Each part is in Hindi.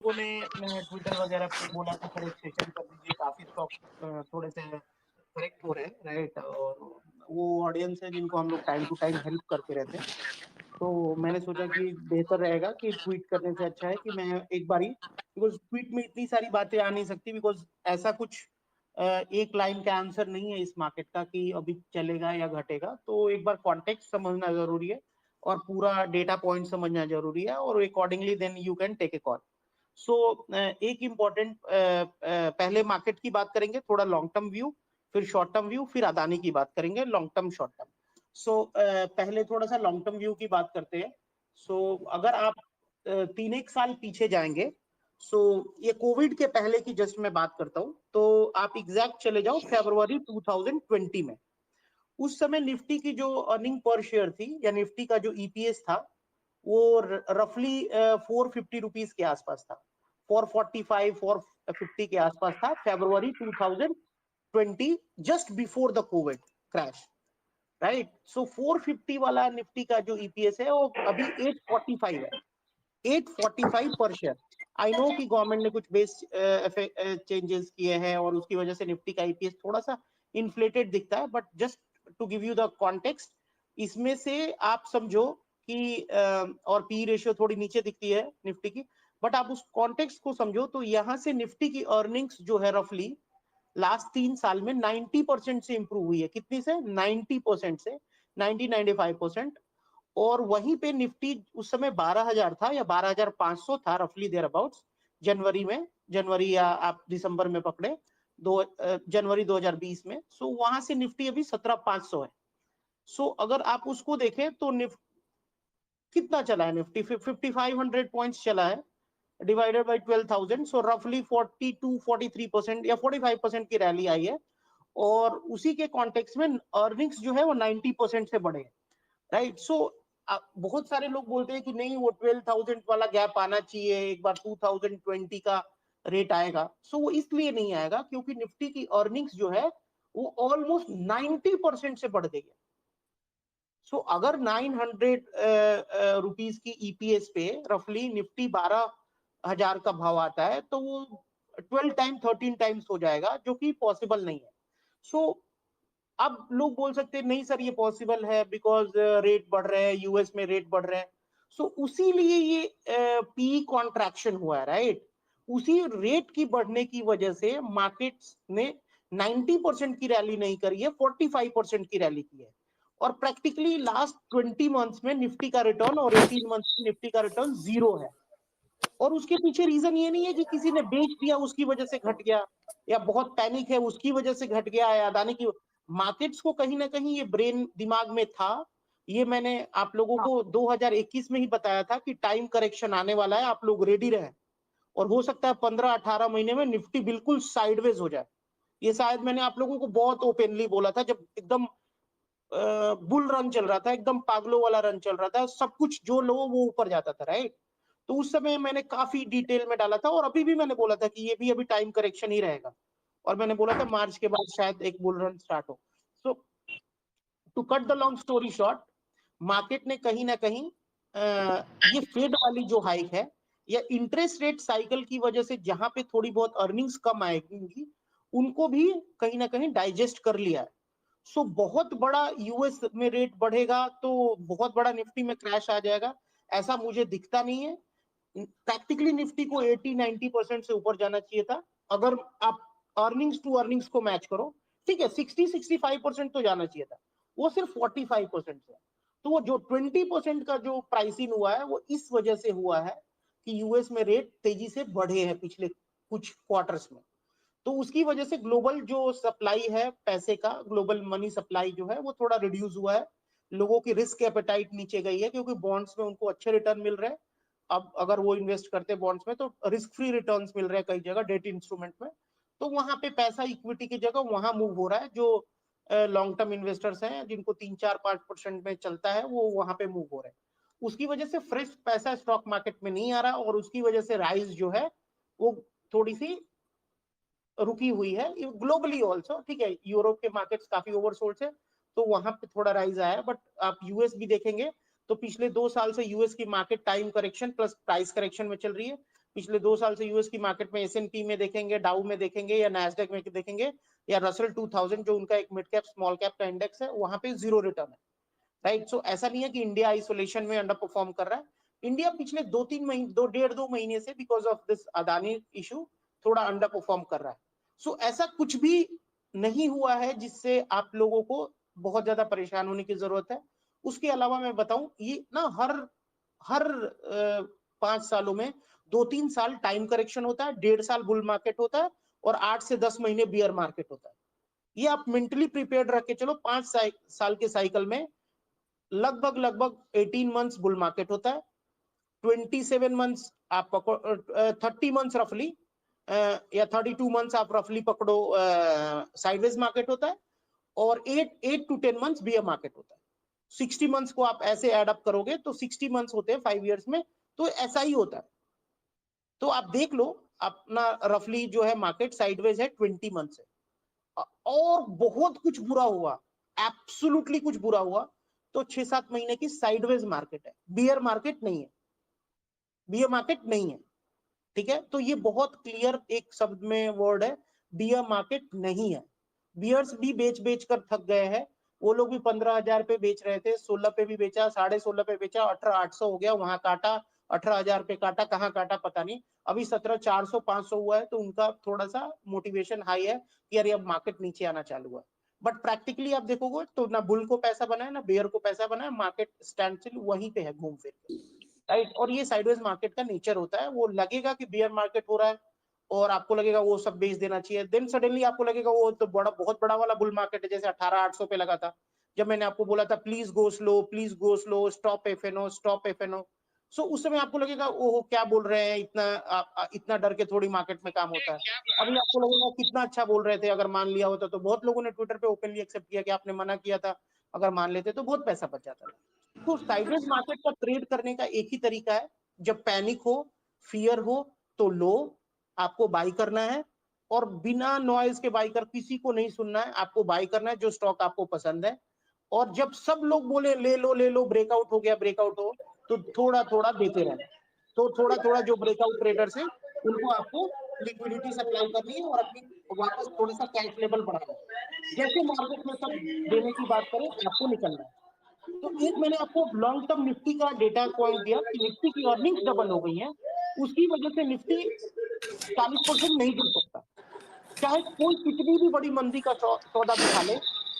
लोगों ने ट्विटर वगैरह पे बोला था सर एक सेशन कर दीजिए, काफी स्टॉक थोड़े से करेक्ट हो रहे हैं, राइट। और वो ऑडियंस है जिनको हम लोग टाइम टू टाइम हेल्प करते रहते हैं। तो मैंने सोचा कि बेहतर रहेगा कि ट्वीट करने से अच्छा है कि मैं एक बारी, बिकॉज ट्वीट में इतनी सारी बातें आ नहीं सकती, बिकॉज ऐसा कुछ एक लाइन का आंसर नहीं है इस मार्केट का कि अभी चलेगा या घटेगा। तो एक बार कॉन्टेक्स्ट समझना जरूरी है और पूरा डेटा पॉइंट समझना जरूरी है, और accordingly then you can take a call. So एक इम्पॉर्टेंट पहले मार्केट की बात करेंगे, थोड़ा लॉन्ग टर्म व्यू, फिर शॉर्ट टर्म व्यू, फिर अदानी की बात करेंगे, long term short term. So पहले थोड़ा सा लॉन्ग टर्म व्यू की बात करते हैं। सो अगर आप 3 एक साल पीछे जाएंगे, सो ये कोविड के पहले की जस्ट मैं बात करता हूं, तो आप एग्जैक्ट चले जाओ फरवरी 2020 में। उस समय निफ्टी की जो अर्निंग पर शेयर थी या निफ्टी का जो ईपीएस था, वो रफली 450 रुपीज के आसपास था, 445 450 के आसपास था फरवरी 2020, just before the covid crash, right. So 450 वाला निफ्टी का जो ईपीएस है वो अभी 845 है, 845 पर शेयर। आई नो कि गवर्नमेंट ने कुछ बेस चेंजेस किए हैं और उसकी वजह से निफ्टी का ईपीएस थोड़ा सा इन्फ्लेटेड दिखता है, but just to give you the context, इसमें से आप समझो कि और पी रेशियो थोड़ी नीचे दिखती है निफ्टी की, बट आप उस कॉन्टेक्स्ट को समझो तो यहां से निफ्टी की अर्निंग्स जो है रफली लास्ट 3 साल में 90% से इंप्रूव हुई है। कितनी से? 90% से 90-95%। और वहीं पे निफ्टी उस समय 12,000 था या 12,500 था, रफली देयर अबाउट्स, जनवरी में, जनवरी या आप दिसंबर में पकड़े, जनवरी 2020 में। सो वहां से निफ्टी अभी 17,500 है। सो अगर आप उसको देखें तो कितना चला है निफ्टी? 5,500 पॉइंट्स चला है, डिवाइडेड बाय 12,000, सो रफली 42-43% या 45% की रैली आई है। और उसी के कॉन्टेक्स्ट में अर्निंग्स जो है वो 90% से बढ़े, राइट। सो बहुत सारे लोग बोलते हैं कि नहीं, वो 12,000 वाला गैप आना चाहिए, एक बार 2020 का रेट आएगा। सो वो इसलिए नहीं आएगा क्योंकि निफ्टी की अर्निंग्स जो है वो ऑलमोस्ट 90% से बढ़ गई है। सो अगर 900 रुपीज की ईपीएस पे रफली निफ्टी 12,000 का भाव आता है, तो वो 12 टाइम 13 टाइम्स हो जाएगा, जो कि पॉसिबल नहीं है। सो अब लोग बोल सकते हैं नहीं सर ये पॉसिबल है बिकॉज रेट बढ़ रहे हैं, यूएस में रेट बढ़ रहे हैं। सो उसी लिए ये पी कॉन्ट्रैक्शन हुआ है, राइट। उसी रेट की बढ़ने की वजह से मार्केट्स ने 90% की रैली नहीं करी है, 45% की रैली की है। और प्रैक्टिकली लास्ट 20 मंथ्स में निफ्टी का रिटर्न और 18 मंथ्स में निफ्टी का रिटर्न जीरो है। और उसके पीछे रीजन ये नहीं है कि किसी ने बेच दिया उसकी वजह से घट गया, या बहुत पैनिक है उसकी वजह से घट गया, या अदानी की। मार्केट्स को कहीं ना कहीं ये ब्रेन दिमाग में था। ये मैंने आप लोगों को 2021 में ही बताया था कि टाइम करेक्शन आने वाला है, आप लोग रेडी रहें। और हो सकता है 15-18 महीने में निफ्टी बिल्कुल साइडवेज हो जाए। ये शायद मैंने आप लोगों को बहुत ओपनली बोला था, जब एकदम बुल रन चल रहा था, एकदम पागलों वाला रन चल रहा था, सब कुछ जो लो वो ऊपर जाता था, राइट। तो उस समय मैंने काफी डिटेल में डाला था, और अभी भी मैंने बोला था कि ये भी अभी टाइम करेक्शन ही रहेगा। और मैंने बोला था मार्च के बाद शायद एक बुल रन स्टार्ट हो। So to cut the long story short, market ने कहीं ना कहीं ये फेड वाली जो हाइक है या इंटरेस्ट रेट साइकिल की वजह से जहां पे थोड़ी बहुत अर्निंग्स कम आएगी, उनको भी कहीं ना कहीं डाइजेस्ट कर लिया है। सो बहुत बड़ा यूएस में रेट बढ़ेगा तो बहुत बड़ा निफ्टी में क्रैश आ जाएगा, ऐसा मुझे दिखता नहीं है। प्रैक्टिकली निफ्टी को 80-90% से ऊपर जाना चाहिए था, अगर आप अर्निंग्स टू अर्निंग्स को मैच करो। ठीक है, 60-65% तो जाना चाहिए था, वो सिर्फ 45% से। तो वो जो 20% का जो प्राइसिंग हुआ है वो इस वजह से हुआ है कि यूएस में रेट तेजी से बढ़े हैं पिछले कुछ क्वार्टर्स में। तो उसकी वजह से ग्लोबल जो सप्लाई है पैसे का, ग्लोबल मनी सप्लाई जो है वो थोड़ा रिड्यूस हुआ है। लोगों की रिस्क एपेटाइट नीचे गई है क्योंकि बॉन्ड्स में उनको अच्छे रिटर्न मिल रहे हैं। अब अगर वो इन्वेस्ट करते बॉन्ड्स में तो रिस्क फ्री रिटर्न्स मिल रहे हैं कई जगह डेट इंस्ट्रूमेंट में। तो वहां पे पैसा इक्विटी की जगह वहां मूव हो रहा है। जो लॉन्ग टर्म इन्वेस्टर्स हैं जिनको 3-4-5% में चलता है, वो वहां पे मूव हो रहे हैं। उसकी वजह से फ्रेश पैसा स्टॉक मार्केट में नहीं आ रहा, और उसकी वजह से राइज जो है वो थोड़ी सी रुकी हुई है ग्लोबली ऑल्सो। ठीक है, यूरोप के मार्केट्स काफी ओवरसोल्ड है तो वहां पे थोड़ा राइज आया है। बट आप यूएस भी देखेंगे तो पिछले 2 साल से यूएस की market time correction plus price correction में चल रही है। पिछले 2 साल से यूएस की मार्केट में S&P में देखेंगे, डाउ में देखेंगे या नैस्डैक में देखेंगे या रसल 2000 जो उनका एक मिड कैप स्मॉल कैप का इंडेक्स है, वहां पे जीरो रिटर्न है, राइट। सो ऐसा नहीं है कि इंडिया आइसोलेशन में अंडर परफॉर्म कर रहा है। इंडिया पिछले 2-3 महीने 2 महीने से because of this Adani issue थोड़ा अंडर परफॉर्म कर रहा है। सो ऐसा कुछ भी नहीं हुआ है जिससे आप लोगों को बहुत ज्यादा परेशान होने की जरूरत है। उसके अलावा मैं बताऊं, ये ना हर 5 सालों में 2-3 साल टाइम करेक्शन होता है, 1.5 साल बुल मार्केट होता है और 8 से 10 महीने बियर मार्केट होता है। ये आप मेंटली प्रिपेयर्ड रख के चलो। 5 साल के साइकिल में लगभग 18 मंथ्स बुल मार्केट होता है, 27 मंथ्स आप पकड़ो, 30 मंथ्स रफली या 32 मंथ्स आप रफली पकड़ो साइडवेज मार्केट होता है, और 8 to 10 मंथ्स बियर मार्केट होता है। 60 मंथ्स को आप ऐसे एड अप करोगे तो 60 मंथ्स होते हैं 5 इयर्स में, तो ऐसा ही होता है। तो आप देख लो अपना रफली जो है मार्केट साइडवेज है 20 मंथ्स है। और बहुत कुछ बुरा हुआ, एब्सोल्युटली कुछ बुरा हुआ तो 6-7 महीने की साइडवेज मार्केट है, बियर मार्केट नहीं है, बियर मार्केट नहीं है, ठीक है। तो ये बहुत क्लियर एक शब्द में वर्ड है, बियर मार्केट नहीं है। बियर्स भी बेच बेच कर थक गए हैं, वो लोग भी 15,000 पे बेच रहे थे, 16 पे भी बेचा, 16.5 पे बेचा, 18,800 हो गया, वहां काटा, 18,000 पे काटा, कहाँ काटा पता नहीं, अभी 17,400 500 हुआ है, तो उनका थोड़ा सा मोटिवेशन हाई है कि यार अब मार्केट नीचे आना चालू हुआ। बट प्रैक्टिकली आप देखोगे तो ना बुल को पैसा बना है ना बेयर को पैसा बना है, मार्केट स्टैंड स्टिल वहीं पे है घूम फिर के, राइट। और ये साइडवेज मार्केट का नेचर होता है, वो लगेगा कि बियर मार्केट हो रहा है और आपको लगेगा वो सब बेच देना चाहिए, देन सडनली आपको लगेगा वो तो बहुत बड़ा वाला बुल मार्केट है, जैसे 18,800 पे लगा था जब मैंने आपको बोला था please go slow, please go slow, stop FNO, stop FNO. So उस समय आपको लगेगा ओहो क्या बोल रहे हैं, इतना डर के थोड़ी मार्केट में काम होता है। अभी आपको लगेगा कितना अच्छा बोल रहे थे, अगर मान लिया होता तो बहुत लोगों ने ट्विटर पे ओपनली एक्सेप्ट किया कि आपने मना किया था, अगर मान लेते तो बहुत पैसा बच जाता था। तो साइडवेज मार्केट का ट्रेड करने का एक ही तरीका है, जब पैनिक हो, फियर हो तो लो, आपको बाई करना है और बिना नॉइज के बाई कर, किसी को नहीं सुनना है, आपको बाई करना है जो स्टॉक आपको पसंद है। और जब सब लोग बोले ले लो ब्रेकआउट हो गया, ब्रेकआउट हो, तो थोड़ा थोड़ा देते रहना। तो थोड़ा थोड़ा जो ब्रेकआउट ट्रेडर्स हैं उनको आपको लिक्विडिटी सप्लाई करनी है और अपनी वापस थोड़ा सा कैश लेवल बढ़ाना है। जैसे मार्केट में सब देने की बात करें आपको निकलना है। तो एक मैंने आपको लॉन्ग टर्म निफ्टी का डेटा पॉइंट दिया कि निफ्टी की अर्निंग्स डबल हो गई हैं, उसकी वजह से निफ्टी 40% नहीं गिर सकता, चाहे कोई कितनी भी बड़ी मंदी का सौदा दिखा ले,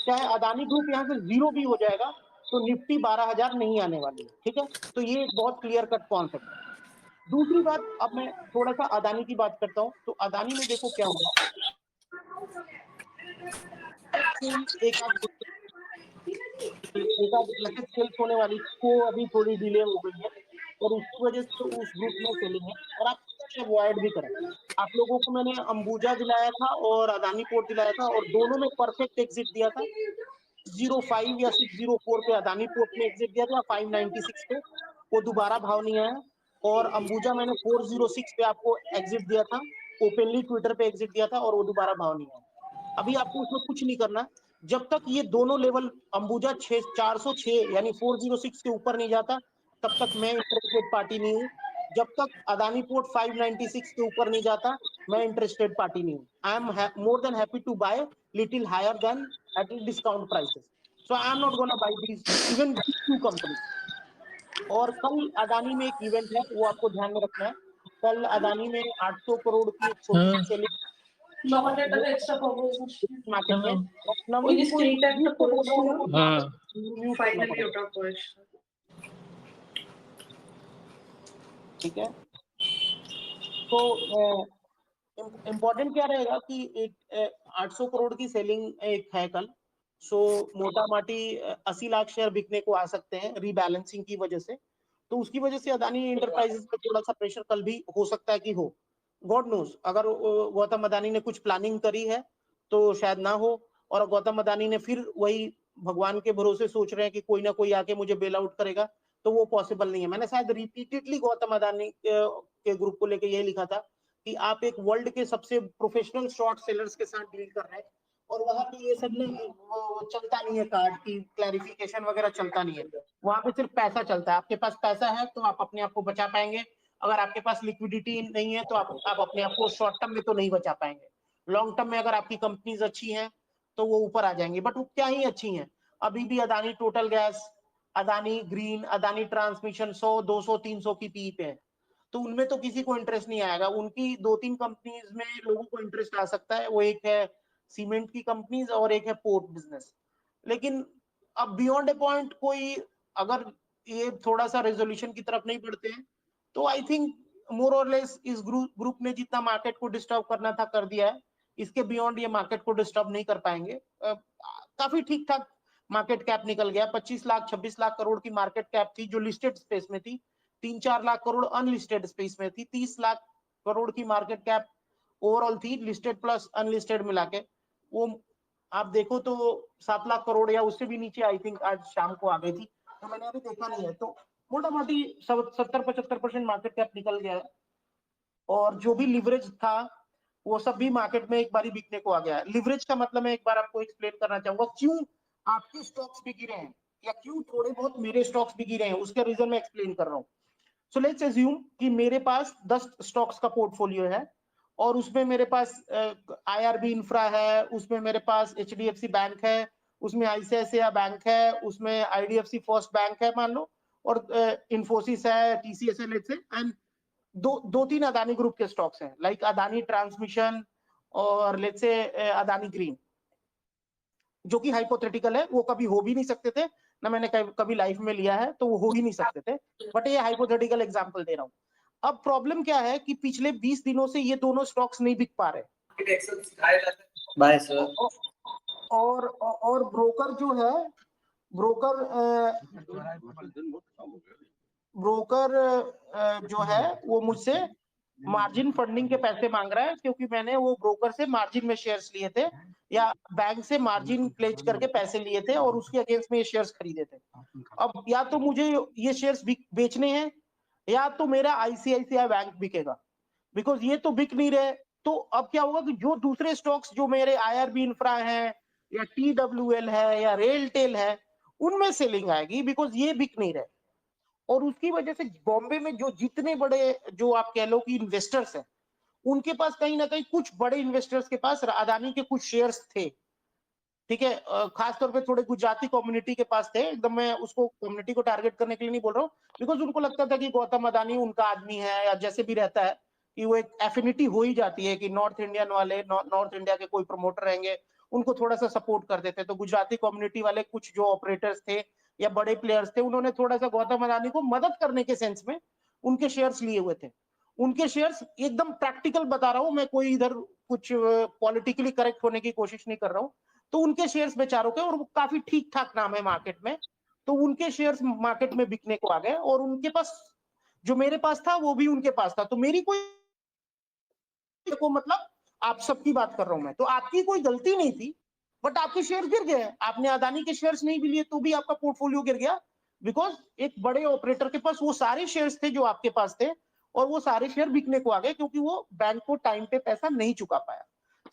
चाहे अदानी ग्रुप यहाँ से जीरो भी हो जाएगा तो निफ्टी 12,000 नहीं आने वाली है, ठीक है। तो ये एक बहुत क्लियर कट कॉन्सेप्ट है। दूसरी बात, अब मैं थोड़ा सा अदानी की बात करता हूँ, तो अदानी में देखो क्या हुआ, एक एसेट सेल्स होने वाली को अभी थोड़ी डिले हो गई है और उसकी वजह से उस ग्रुप में सेलिंग है और आप अवॉइड भी करें। आप लोगों को मैंने अंबुजा दिलाया था और अदानी पोर्ट दिलाया था और दोनों में परफेक्ट एग्जिट दिया था। 05 या 604 पे अदानी पोर्ट में एग्जिट दिया था, 596 पे वो दोबारा भाव नहीं आया, और अंबुजा मैंने 406 पे आपको एग्जिट दिया था, ओपनली ट्विटर पे एग्जिट दिया था और वो दोबारा भाव नहीं आया। अभी आपको उसमें कुछ नहीं करना, जब तक ये दोनों लेवल अंबुजा 406 यानी 406 के ऊपर नहीं जाता तब तक मैं इंटरेस्टेड पार्टी नहीं हूँ। जब तक अदानी पोर्ट 596 के ऊपर नहीं जाता मैं इंटरेस्टेड पार्टी नहीं हूँ। I am more than happy to buy little higher than at discount prices, so I am not gonna buy these even two company. और कल अदानी में एक इवेंट है, वो आपको ध्यान में रखना है। कल अदानी में 800 करोड़ की एक छोटी सी सेलिंग मार्केट में, नवीन को बोल रहा हूँ म्यूट करना पड़ेगा, ठीक है। तो इम्पोर्टेंट क्या रहेगा कि 800 करोड़ की सेलिंग एक है कल, सो मोटा माटी 80 लाख शेयर बिकने को आ सकते हैं रीबैलेंसिंग की वजह से। तो उसकी वजह से अदानी इंटरप्राइजेस पे थोड़ा सा प्रेशर कल भी हो सकता है कि हो, गॉड नोज। अगर गौतम अदानी ने कुछ प्लानिंग करी है तो शायद ना हो, और गौतम अदानी ने फिर वही भगवान के भरोसे सोच रहे हैं कि कोई ना कोई आके मुझे बेल आउट करेगा, तो वो पॉसिबल नहीं है। मैंने शायद रिपीटेडली गौतम अदानी के ग्रुप को लेके यही लिखा था कि आप एक वर्ल्ड के सबसे प्रोफेशनल शॉर्ट सेलर्स के साथ डील कर रहे हैं और वहां पे ये सब चलता नहीं है, कार्ड की क्लैरिफिकेशन वगैरह चलता नहीं है, वहां पे सिर्फ पैसा चलता है। आपके पास पैसा है तो आप अपने आप को बचा पाएंगे, अगर आपके पास लिक्विडिटी नहीं है तो आप अपने आप को शॉर्ट टर्म में तो नहीं बचा पाएंगे। लॉन्ग टर्म में अगर आपकी कंपनीज अच्छी हैं तो वो ऊपर आ जाएंगी, बट वो क्या ही अच्छी हैं। अभी भी Adani total gas, Adani green, Adani transmission 100, 200, 300 की पी पे है, तो उनमें तो किसी को इंटरेस्ट नहीं आएगा। उनकी 2-3 कंपनीज में लोगों को इंटरेस्ट आ सकता है, वो एक है सीमेंट की कंपनीज और एक है पोर्ट बिजनेस। लेकिन अब बियॉन्ड ए पॉइंट कोई अगर ये थोड़ा सा रेजोल्यूशन की तरफ नहीं बढ़ते हैं तो आई थिंक मोर और लेस इस ग्रुप ने जितना मार्केट को डिस्टर्ब करना था कर दिया है। इसके बियॉन्ड ये मार्केट को डिस्टर्ब नहीं कर पाएंगे। काफी ठीक ठाक मार्केट कैप निकल गया। 25 लाख 26 लाख करोड़ की मार्केट कैप थी जो लिस्टेड स्पेस में थी, 3-4 लाख करोड़ अनलिस्टेड स्पेस में थी, 30 लाख करोड़ की मार्केट कैप ओवरऑल थी, लिस्टेड प्लस अनलिस्टेड मिला के। वो आप देखो तो 7 लाख करोड़ या उससे भी नीचे आई थिंक आज शाम को आ गई थी, तो मैंने अभी देखा नहीं है। तो मोटा मोटी 70-75% मार्केट कैप निकल गया है, और जो भी लिवरेज था वो सब भी मार्केट में एक बार बिकने को आ गया है। लिवरेज का मतलब मैं एक बार आपको एक्सप्लेन करना चाहूंगा क्यों आपके स्टॉक्स भी गिरे हैं या क्यों थोड़े बहुत मेरे स्टॉक्स भी गिरे हैं, उसका रीजन मैं एक्सप्लेन कर रहा हूँ। सो लेट्स अज्यूम कि मेरे पास 10 स्टॉक्स का पोर्टफोलियो है और उसमें मेरे पास आईआरबी इंफ्रा है, उसमें मेरे पास एचडीएफसी बैंक है, उसमें आईसीआईसीआई बैंक है, उसमें आईडीएफसी फर्स्ट बैंक है मान लो, और इन्फोसिस है, टीसीएस है, लेट्स से, एंड दो तीन अदानी ग्रुप के स्टॉक्स हैं लाइक अदानी ट्रांसमिशन और लेट्स से अदानी ग्रीन, जो कि हाइपोथेटिकल है, वो कभी हो भी नहीं सकते थे ना, मैंने कभी लाइफ में लिया है, तो वो हो ही नहीं सकते थे, बट ये हाइपोथेटिकल एग्जांपल दे रहा हूं। अब प्रॉब्लम क्या है कि पिछले 20 दिनों से ये दोनों स्टॉक्स नहीं बिक पा रहे। Bye sir. और ब्रोकर जो है, ब्रोकर जो है वो मुझसे मार्जिन फंडिंग के पैसे मांग रहा है, क्योंकि मैंने वो ब्रोकर से मार्जिन में शेयर्स लिए थे या बैंक से मार्जिन प्लेज करके पैसे लिए थे और उसके अगेंस्ट में ये शेयर्स खरीदे थे। अब या तो मुझे ये शेयर्स बेचने हैं या तो मेरा आईसीआईसीआई बैंक बिकेगा, बिकॉज ये तो बिक नहीं रहे। तो अब क्या होगा कि जो दूसरे स्टॉक्स जो मेरे आईआरबी इंफ्रा है या टीडब्ल्यूएल है या रेलटेल है, उनमें सेलिंग आएगी बिकॉज ये बिक नहीं रहे। और उसकी वजह से बॉम्बे में जो जितने बड़े जो आप कह लो कि इन्वेस्टर्स हैं, उनके पास कहीं ना कहीं कुछ बड़े इन्वेस्टर्स के पास अदानी के कुछ शेयर्स थे, ठीक है, खासतौर पे थोड़े गुजराती कम्युनिटी के पास थे। एकदम मैं उसको कम्युनिटी को टारगेट करने के लिए नहीं बोल रहा हूँ, बिकॉज उनको लगता था कि गौतम अदानी उनका आदमी है, या जैसे भी रहता है कि वो एक एफिनिटी हो ही जाती है कि नॉर्थ इंडियन वाले, नॉर्थ इंडिया के कोई प्रमोटर रहेंगे उनको थोड़ा सा सपोर्ट कर देते। तो गुजराती कम्युनिटी वाले कुछ जो ऑपरेटर्स थे या बड़े प्लेयर्स थे, उन्होंने थोड़ा सा गौतम अदानी को मदद करने के सेंस में उनके शेयर्स लिए हुए थे। उनके शेयर्स, एकदम प्रैक्टिकल बता रहा हूं मैं, कोई इधर कुछ पॉलिटिकली करेक्ट होने की कोशिश नहीं कर रहा हूं। तो उनके शेयर्स बेचारों के, और वो काफी ठीक ठाक नाम है मार्केट में, तो उनके शेयर्स मार्केट में बिकने को आ गए, और उनके पास जो मेरे पास था वो भी उनके पास था। तो मेरी कोई को मतलब आप सबकी बात कर रहा हूं मैं, तो आपकी कोई गलती नहीं थी, बट आपके शेयर गिर गए। आपने अदानी के शेयर्स नहीं भी लिए तो भी आपका पोर्टफोलियो गिर गया, बिकॉज एक बड़े ऑपरेटर के पास वो सारे शेयर्स थे जो आपके पास थे, और वो सारे शेयर बिकने को आ गए क्योंकि वो बैंक को टाइम पे पैसा नहीं चुका पाया।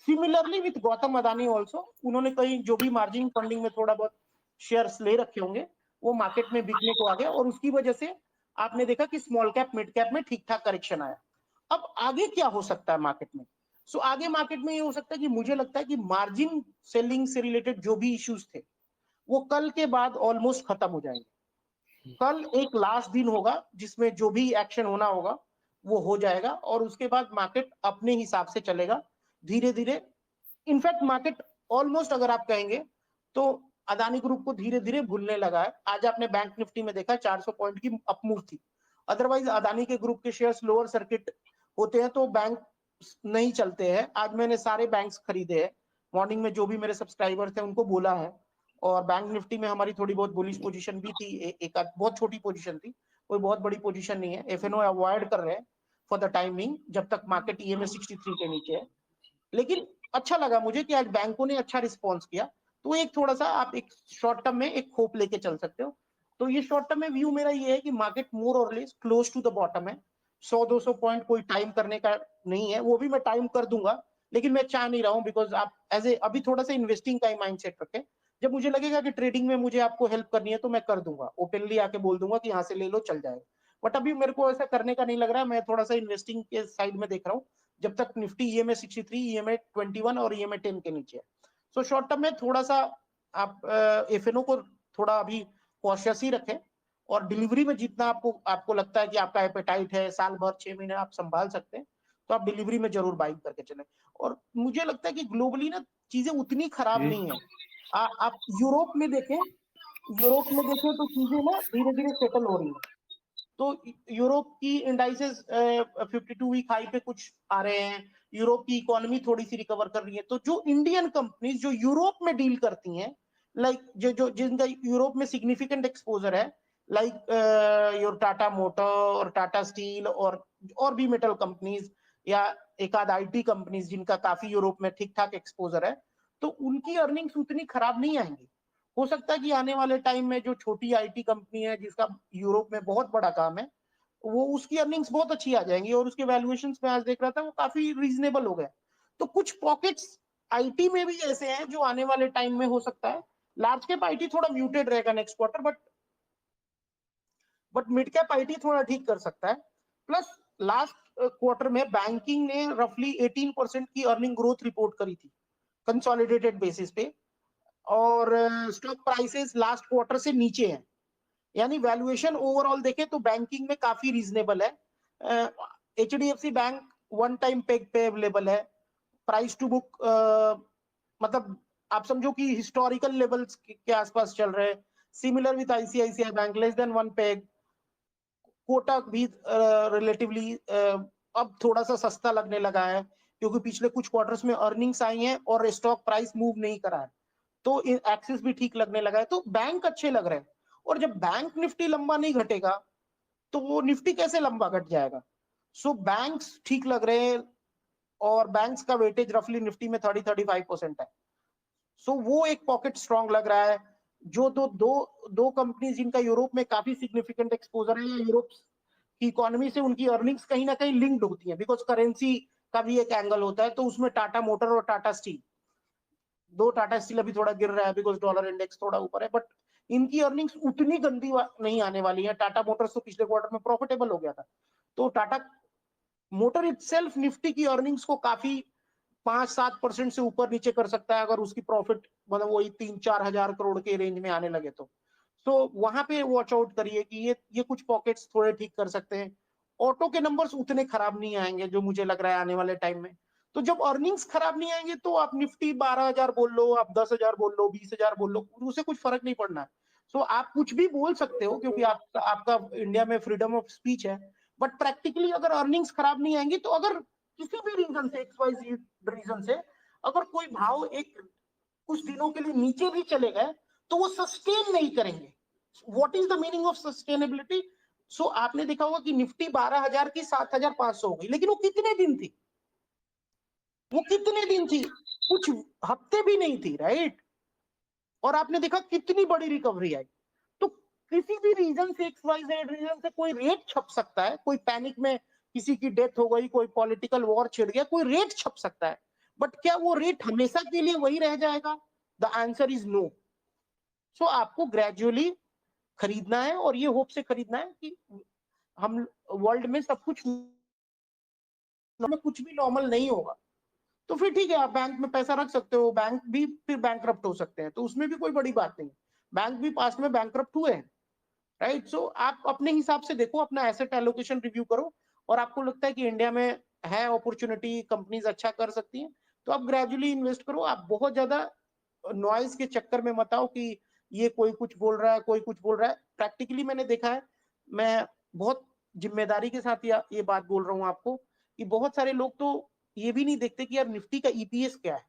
Similarly with Gautam Adani also, उन्होंने कहीं जो भी मार्जिन फंडिंग में थोड़ा बहुत शेयर्स ले रखे होंगे, वो मार्केट में बिकने को आ गए, और उसकी वजह से आपने देखा कि स्मॉल कैप मिड कैप में ठीक ठाक करेक्शन आया। अब आगे क्या हो सकता है मार्केट में? सो आगे मार्केट में ये हो सकता है कि मुझे लगता है कि मार्जिन सेलिंग से रिलेटेड जो भी इश्यूज थे वो कल के बाद ऑलमोस्ट खत्म हो जाएंगे। कल एक लास्ट दिन होगा जिसमें जो भी एक्शन होना होगा वो हो जाएगा, और उसके बाद मार्केट अपने हिसाब से चलेगा धीरे धीरे। इनफैक्ट मार्केट ऑलमोस्ट अगर आप कहेंगे तो अदानी ग्रुप को धीरे धीरे भूलने लगा है। आज आपने बैंक निफ्टी में देखा 400 पॉइंट की अपमूव थी। अदरवाइज अदानी के ग्रुप के शेयर्स लोअर सर्किट होते हैं तो बैंक नहीं चलते हैं। आज मैंने सारे बैंक्स खरीदे हैं, मॉर्निंग में जो भी मेरे सब्सक्राइबर थे उनको बोला है, और बैंक निफ्टी में हमारी थोड़ी बहुत बुलिश पोजीशन भी थी, एक बहुत छोटी पोजीशन थी, कोई बहुत बड़ी पोजीशन नहीं है। एफएनओ अवॉइड कर रहे हैं फॉर द टाइमिंग जब तक मार्केट ईएमए 63 के नीचे है। लेकिन अच्छा लगा मुझे कि आज बैंकों ने अच्छा रिस्पॉन्स किया, तो एक थोड़ा सा आप एक शॉर्ट टर्म में एक होप लेके चल सकते हो। तो ये शॉर्ट टर्म में व्यू मेरा ये है कि मार्केट मोर और less close to the bottom है। 100-200 पॉइंट कोई टाइम करने का नहीं है, वो भी मैं टाइम कर दूंगा, लेकिन मैं चाह नहीं रहा हूं, बिकॉज आप एज ए अभी थोड़ा सा इन्वेस्टिंग का ही माइंडसेट रखें। जब मुझे लगेगा कि ट्रेडिंग में मुझे आपको हेल्प करनी है तो मैं कर दूंगा, ओपनली आके बोल दूंगा कि यहाँ से ले लो, चल जाएगा। बट अभी मेरे को ऐसा करने का नहीं लग रहा है, मैं थोड़ा सा इन्वेस्टिंग के साइड में देख रहा हूँ, जब तक निफ्टी ईएमए 63, ईएमए 21 और ईएमए 10 के नीचे है। सो शॉर्ट टर्म में थोड़ा सा आप एफएनओ को थोड़ा अभी कॉशियस ही रखें, और डिलीवरी में जितना आपको लगता है कि आपका एपेटाइट है, साल भर 6 महीने आप संभाल सकते हैं, तो आप डिलीवरी में जरूर बाइंग करके चलें। और मुझे लगता है कि ग्लोबली ना चीजें उतनी खराब नहीं है। आप यूरोप में देखें, तो चीजें ना धीरे धीरे सेटल हो रही है। तो यूरोप की इंडाइसेस 52 वीक हाई पे कुछ आ रहे हैं, यूरोप की इकोनॉमी थोड़ी सी रिकवर कर रही है। तो जो इंडियन कंपनीज जो यूरोप में डील करती हैं, लाइक जो जिनका यूरोप में सिग्निफिकेंट एक्सपोजर है, लाइक योर टाटा मोटर और टाटा स्टील और भी मेटल कंपनीज, या एक आध आईटी कंपनीज जिनका काफी यूरोप में ठीक ठाक एक्सपोजर है, तो उनकी अर्निंग्स उतनी खराब नहीं आएंगी। हो सकता है कि आने वाले टाइम में जो छोटी आईटी कंपनी है जिसका यूरोप में बहुत बड़ा काम है, वो उसकी अर्निंग्स बहुत अच्छी आ जाएंगी, और उसके वैल्यूएशंस में आज देख रहा था वो काफी रीजनेबल हो गए। तो कुछ पॉकेट्स आईटी में भी ऐसे हैं जो आने वाले टाइम में हो सकता है। लार्ज कैप आईटी थोड़ा म्यूटेड रहेगा next quarter, but mid cap IT थोड़ा ठीक कर सकता है। प्लस लास्ट क्वार्टर में बैंकिंग ने रफली 18% की अर्निंग ग्रोथ रिपोर्ट करी थी कंसोलिडेटेड बेसिस पे, और स्टॉक प्राइसेस लास्ट क्वार्टर से नीचे हैं, यानी वैल्यूएशन ओवरऑल देखें तो बैंकिंग में काफी रीजनेबल है। एचडीएफसी बैंक 1 टाइम पेग पे अवेलेबल है, प्राइस टू बुक मतलब आप समझो कि हिस्टोरिकल लेवल्स के आसपास चल रहे हैं। Similar with ICICI bank, less than 1 peg. Kotak भी रिलेटिवली अब थोड़ा सा सस्ता लगने लगा है, क्योंकि पिछले कुछ क्वार्टर्स में अर्निंग्स आई हैं और स्टॉक प्राइस मूव नहीं करा है, तो एक्सेस भी ठीक लगने लगा है। तो बैंक अच्छे लग रहे हैं, और जब बैंक निफ्टी लंबा नहीं घटेगा तो वो निफ्टी कैसे लंबा घट जाएगा। सो बैंक्स ठीक लग रहे हैं, और बैंक्स का वेटेज रफली निफ्टी में 30-35% है। सो वो एक पॉकेट स्ट्रॉन्ग लग रहा है। जो दो कंपनी जिनका यूरोप में काफी सिग्निफिकेंट एक्सपोजर है, यूरोप की इकोनॉमी से उनकी अर्निंग्स कहीं ना कहीं लिंक्ड होती है, बिकॉज करेंसी का भी एक एंगल होता है। तो उसमें टाटा मोटर और टाटा स्टील, दो टाटा स्टील अभी थोड़ा गिर रहा है बिकॉज डॉलर इंडेक्स थोड़ा ऊपर है, बट इनकी अर्निंग्स उतनी गंदी नहीं आने वाली है। टाटा मोटर्स तो पिछले क्वार्टर में प्रॉफिटेबल हो गया था, तो टाटा मोटर इटसेल्फ निफ्टी की अर्निंग्स को काफी 5-7% से ऊपर नीचे कर सकता है, अगर उसकी प्रॉफिट मतलब वही 3-4 हजार करोड़ के रेंज में आने लगे तो वहां पे वॉच आउट करिए कि ये कुछ पॉकेट्स थोड़े ठीक कर सकते हैं। ऑटो के नंबर्स उतने खराब नहीं आएंगे जो मुझे लग रहा है आने वाले टाइम में। तो जब अर्निंग्स खराब नहीं आएंगे तो आप निफ्टी 12,000 बोल लो, आप 10,000 बोल लो, 20,000 बोल लो, उससे कुछ फर्क नहीं पड़ना है। सो आप कुछ भी बोल सकते हो, क्योंकि आपका इंडिया में फ्रीडम ऑफ स्पीच है। बट प्रैक्टिकली अगर अर्निंग्स खराब नहीं आएंगी, तो अगर किसी भी रीजन से, XYZ रीजन से, अगर कोई भाव एक कुछ दिनों के लिए नीचे भी चले गए, तो वो सस्टेन नहीं करेंगे। What is the meaning of sustainability? So आपने देखा होगा कि निफ्टी 12,000 की 7,500 हो गई, लेकिन वो कितने दिन थी? वो कितने दिन थी? कुछ हफ्ते भी नहीं थी, राइट? और आपने देखा कितनी बड़ी रिकवरी आई। तो किसी भी रीजन से, XYZ रीजन से कोई रेट छप सकता है, कोई पैनिक में किसी की डेथ हो गई, कोई पॉलिटिकल वॉर छिड़ गया, कोई रेट छप सकता है, बट क्या वो रेट हमेशा के लिए वही रह जाएगा? The answer is no. So आपको ग्रेजुअली खरीदना है, और ये होप से खरीदना है कि हम वर्ल्ड में सब कुछ में कुछ भी नॉर्मल नहीं होगा, तो फिर ठीक है, आप बैंक में पैसा रख सकते हो। बैंक भी फिर बैंकरप्ट हो सकते हैं, तो उसमें भी कोई बड़ी बात नहीं। बैंक भी पास्ट में बैंकरप्ट हुए हैं, राइट? सो आप अपने हिसाब से देखो, अपना एसेट एलोकेशन रिव्यू करो, और आपको लगता है कि इंडिया में है अपॉर्चुनिटी, कंपनीज अच्छा कर सकती हैं, तो आप ग्रेजुअली इन्वेस्ट करो। आप बहुत ज्यादा नॉइज के चक्कर में मत आओ कि ये कोई कुछ बोल रहा है, कोई कुछ बोल रहा है। प्रैक्टिकली मैंने देखा है, मैं बहुत जिम्मेदारी के साथ ये बात बोल रहा हूँ आपको, कि बहुत सारे लोग तो ये भी नहीं देखते कि यार निफ्टी का ईपीएस क्या है।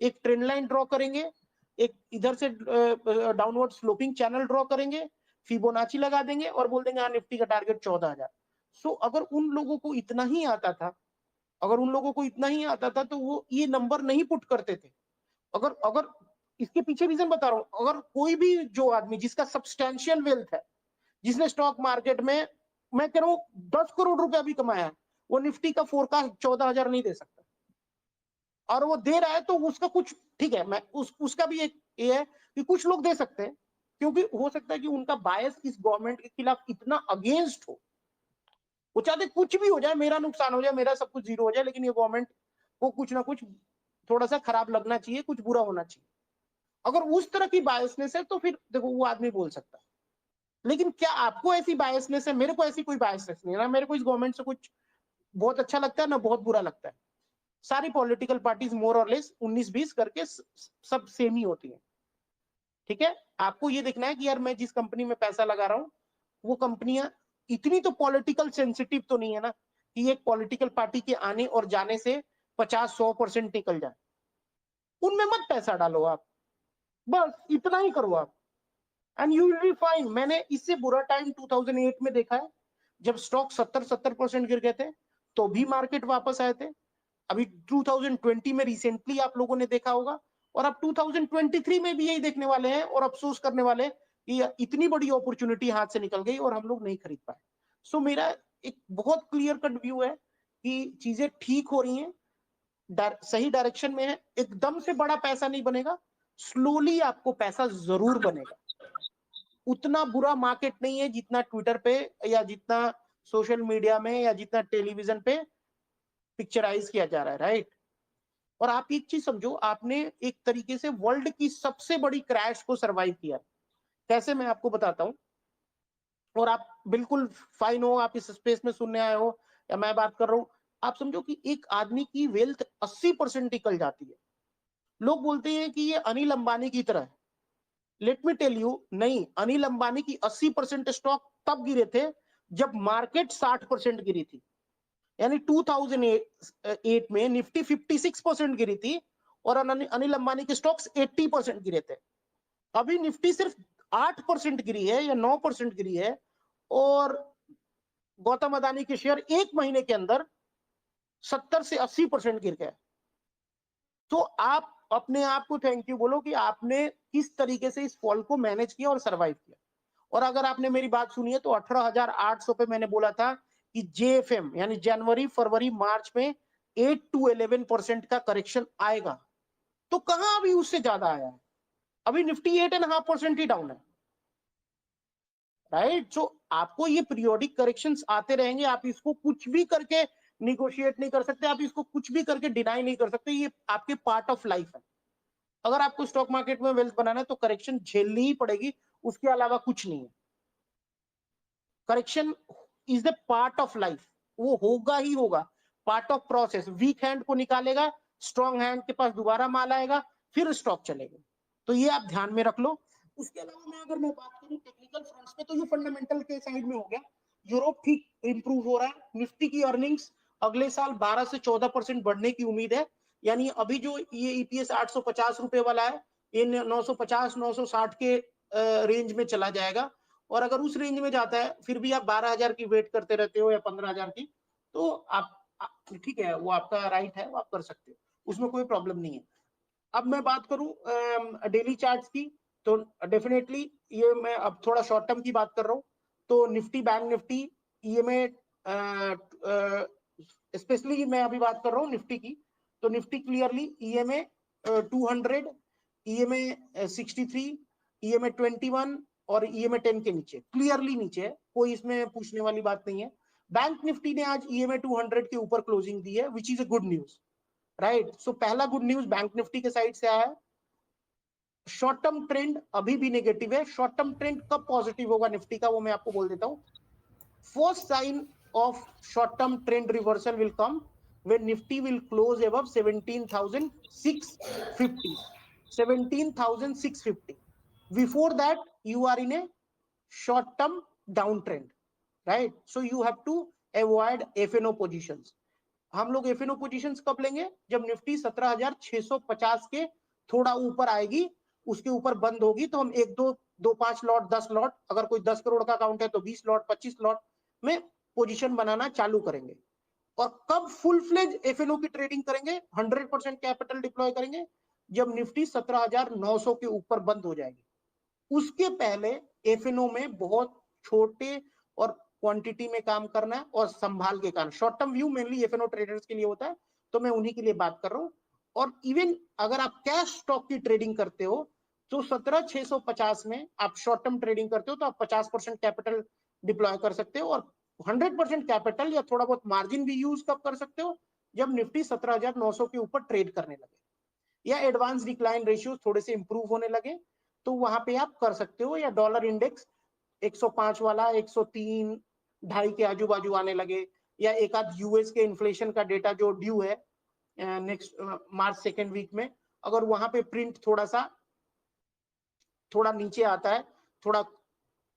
एक ट्रेंड लाइन ड्रॉ करेंगे, एक इधर से डाउनवर्ड स्लोपिंग चैनल ड्रॉ करेंगे, फिबोनाची लगा देंगे और बोल देंगे हाँ निफ्टी का टारगेट 14,000। सो अगर उन लोगों को इतना ही आता था, तो वो ये नंबर नहीं पुट करते थे। अगर अगर इसके पीछे रीजन बता रहा हूं, अगर कोई भी जो आदमी जिसका सब्सटैंशियल वेल्थ है, जिसने स्टॉक मार्केट में, मैं कह रहा हूं 10 करोड़ रुपया भी कमाया है, वो निफ्टी का फोरकास्ट 14,000 नहीं दे सकता। और वो दे रहा है तो उसका कुछ ठीक है, मैं उसका भी एक ये है कि कुछ लोग दे सकते हैं, क्योंकि हो सकता है कि उनका बायस इस गवर्नमेंट के खिलाफ इतना अगेंस्ट हो, वो चाहते कुछ भी हो जाए, मेरा नुकसान हो जाए, मेरा सब कुछ जीरो हो जाए, लेकिन ये गवर्नमेंट को कुछ ना कुछ थोड़ा सा खराब लगना चाहिए, कुछ बुरा होना चाहिए। अगर उस तरह की बायसनेस है तो फिर देखो वो आदमी बोल सकता है। लेकिन क्या आपको ऐसी बायसनेस है? मेरे को ऐसी कोई बायसनेस नहीं है ना, मेरे को इस गवर्नमेंट से कुछ बहुत अच्छा लगता है ना बहुत बुरा लगता है। सारी पॉलिटिकल पार्टीज मोर और लेस 19-20 करके सब सेम ही होती है। ठीक है, आपको ये देखना है कि यार मैं जिस कंपनी में पैसा लगा रहा हूं वो कंपनियां इतनी तो पॉलिटिकल सेंसिटिव तो नहीं है ना कि एक पॉलिटिकल पार्टी के आने और जाने से 50-100% निकल जाए। उनमें मत पैसा डालो आप, बस इतना ही करो आप, and you will be fine. मैंने इससे बुरा टाइम 2008 में देखा है, जब स्टॉक 70% गिर गए थे तो भी मार्केट वापस आए थे। अभी 2020 में रिसेंटली आप लोगों ने देखा होगा, और अब 2023 में भी यही देखने वाले हैं और अफसोस करने वाले कि इतनी बड़ी अपॉर्चुनिटी हाथ से निकल गई और हम लोग नहीं खरीद पाए। सो मेरा एक बहुत क्लियर कट व्यू है कि चीजें ठीक हो रही हैं, सही डायरेक्शन में है। एकदम से बड़ा पैसा नहीं बनेगा, स्लोली आपको पैसा जरूर बनेगा। उतना बुरा मार्केट नहीं है जितना ट्विटर पे या जितना सोशल मीडिया में या जितना टेलीविजन पे पिक्चराइज किया जा रहा है, राइट। और आप एक चीज समझो, आपने एक तरीके से वर्ल्ड की सबसे बड़ी क्रैश को सरवाइव किया। कैसे, मैं आपको बताता हूं। और आप बिल्कुल फाइन हो, आप इस स्पेस में सुनने आए हो या मैं बात कर रहा हूं, आप समझो कि एक आदमी की वेल्थ 80% निकल जाती है। लोग बोलते हैं कि ये अनिल अंबानी की तरह है। लेट मी टेल यू, नहीं, अनिल अंबानी की 80% स्टॉक तब गिरे थे जब मार्केट 60% गिरी थी। यानी 2008 में निफ्टी 56% गिरी थी और अनिल अंबानी के स्टॉक्स 80% गिरे थे। अभी निफ्टी सिर्फ 8% गिरी है या 9% गिरी है और गौतम अदानी के शेयर एक महीने के अंदर 70 से 80% गिर गए। तो आप अपने आप को थैंक यू बोलो कि आपने किस तरीके से इस फॉल को मैनेज किया और सरवाइव किया। और अगर आपने मेरी बात सुनी है तो 18,800 पे मैंने बोला था कि जेएफएम यानी जनवरी फरवरी मार्च में 8 to 11% का करेक्शन आएगा। तो कहां अभी उससे ज्यादा आया है? अभी निफ्टी 8.5% ही डाउन है, राइट। सो आपको ये पीरियोडिक करेक्शंस आते रहेंगे, आप इसको कुछ भी करके निगोशिएट नहीं कर सकते, आप इसको कुछ भी करके डिनाई नहीं कर सकते, ये आपके पार्ट ऑफ लाइफ है। अगर आपको स्टॉक मार्केट में वेल्थ बनाना है तो करेक्शन झेलनी ही पड़ेगी, उसके अलावा कुछ नहीं है। Correction is the part of life, वो होगा ही होगा, part of process. Weak hand को निकालेगा, स्ट्रॉन्ग हैंड के पास दोबारा माल आएगा, फिर स्टॉक चलेगा। तो ये आप ध्यान में रख लो। उसके अलावा मैं अगर मैं बात करूं टेक्निकल फ्रंट्स पे, तो ये फंडामेंटल के साइड में हो गया। यूरोप ठीक इंप्रूव हो रहा है, निफ्टी की अर्निंग्स अगले साल 12 से 14% बढ़ने की उम्मीद है। यानी अभी जो ये ईपीएस 850 रुपए वाला है, ये 950-960 के रेंज में चला जाएगा। और अगर उस रेंज में जाता है, फिर भी आप 12,000 की वेट करते रहते हो या 15,000 की, तो आप ठीक है, वो आपका राइट है, वो आप कर सकते हो, उसमें कोई प्रॉब्लम नहीं है। अब मैं बात करूं डेली चार्ट्स की, तो डेफिनेटली ये मैं अब थोड़ा शॉर्ट टर्म की बात कर रहा हूं। तो Nifty, bank Nifty, EMA, specially मैं अभी बात कर रहा हूं निफ्टी की, तो Nifty clearly EMA 200, EMA 63, EMA 21 और ईएमए 10 के नीचे, क्लियरली नीचे है, कोई इसमें पूछने वाली बात नहीं है। बैंक निफ्टी ने आज ईएमए 200 के ऊपर क्लोजिंग दी है, which is a good news, right. So पहला गुड न्यूज बैंक निफ्टी के साइड से आया है। शॉर्ट टर्म ट्रेंड अभी भी नेगेटिव है। शॉर्ट टर्म ट्रेंड कब पॉजिटिव होगा निफ्टी का, वो मैं आपको बोल देता हूं। First sign of short-term trend reversal will come when Nifty will close above 17,650. 17,650. Before that, you are in a short-term downtrend, right? So you have to avoid FNO positions. हम लोग FNO positions कब लेंगे? जब निफ्टी 17,650 के थोड़ा ऊपर आएगी, उसके ऊपर बंद होगी, तो हम 1-2-5 लॉट, 10 लॉट, अगर कोई 10 करोड़ का अकाउंट है तो 20 लॉट, 25 लॉट में पोजीशन बनाना चालू करेंगे। और कब फुल फ्लेज एफएनओ की ट्रेडिंग करेंगे, 100% कैपिटल डिप्लॉय करेंगे, जब निफ्टी 17,900 के ऊपर बंद हो जाएगी। उसके पहले एफएनओ में बहुत छोटे और क्वांटिटी में काम करना है और संभाल के काम। Short term view mainly FNO traders के लिए होता है, तो मैं उन्हीं के लिए बात कर रहा हूं। और इवन अगर आप कैश स्टॉक की ट्रेडिंग करते हो तो 17,650 में आप शॉर्ट टर्म ट्रेडिंग करते हो तो आप 50% कैपिटल डिप्लॉय कर सकते हो, और 100% कैपिटल या थोड़ा बहुत मार्जिन भी यूज कब कर सकते हो, जब निफ्टी 17,900 के ऊपर ट्रेड करने लगे या एडवांस डिक्लाइन रेशियो थोड़े से इंप्रूव होने लगे, तो वहां पे आप कर सकते हो। या डॉलर इंडेक्स 105 वाला 103 ढाई के आजू बाजू आने लगे, या एक आध यूएस के इन्फ्लेशन का डेटा जो ड्यू है नेक्स्ट मार्च सेकेंड वीक में, अगर वहां पे प्रिंट थोड़ा नीचे आता है, थोड़ा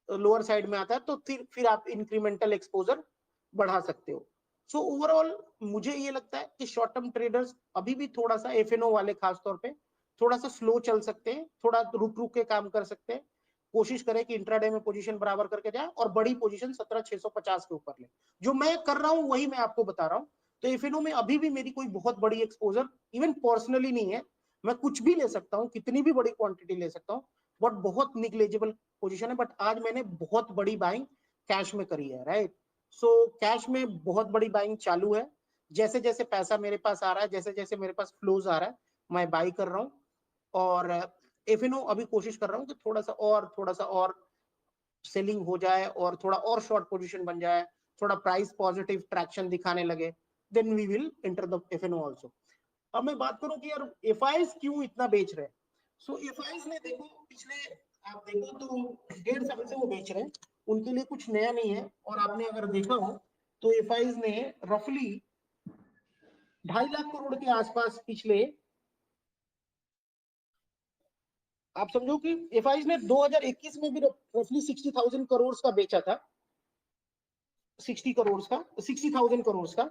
लोअर साइड में आता है, तो फिर आप इंक्रीमेंटल एक्सपोजर बढ़ा सकते हो। सो ओवरऑल मुझे ये लगता है कि शॉर्ट टर्म ट्रेडर्स अभी भी थोड़ा सा एफएनओ वाले खासतौर पे थोड़ा सा स्लो चल सकते हैं, थोड़ा रुक रुक के काम कर सकते हैं। कोशिश करें कि इंट्राडे में पोजीशन बराबर करके जाए और बड़ी पोजीशन 17,650 के ऊपर ले। जो मैं कर रहा हूं वही मैं आपको बता रहा हूं। तो एफएनओ में अभी भी मेरी कोई बहुत बड़ी एक्सपोजर इवन पर्सनली नहीं है। मैं कुछ भी ले सकता हूँ, कितनी भी बड़ी क्वांटिटी ले सकता हूँ, बट बहुत निग्लेजिबल पोजीशन है। बट आज मैंने बहुत बड़ी बाइंग कैश में करी है, राइट। सो कैश में बहुत बड़ी बाइंग चालू है। जैसे जैसे पैसा मेरे पास आ रहा है, जैसे जैसे मेरे पास फ्लोज आ रहा है, मैं बाई कर रहा हूँ। और एफएनओ अभी कोशिश कर रहा हूँ कि थोड़ा सा और सेलिंग हो जाए और थोड़ा और शॉर्ट पोजीशन बन जाए, थोड़ा प्राइस पॉजिटिव ट्रैक्शन दिखाने लगे, then we will enter the FNO also. अब मैं बात करूं कि यार एफआईज क्यों इतना बेच रहे हैं। सो एफआईज ने देखो पिछले, आप देखो तो 1.5 साल से वो बेच रहे हैं, उनके लिए कुछ नया नहीं है। और आपने अगर देखा हो तो एफआईज ने रफली 2.5 लाख करोड़ के आसपास पिछले, आप समझो कि एफआईज ने 2021 में भी रफली 60,000 करोड़ का बेचा था, 60,000 करोड़ का।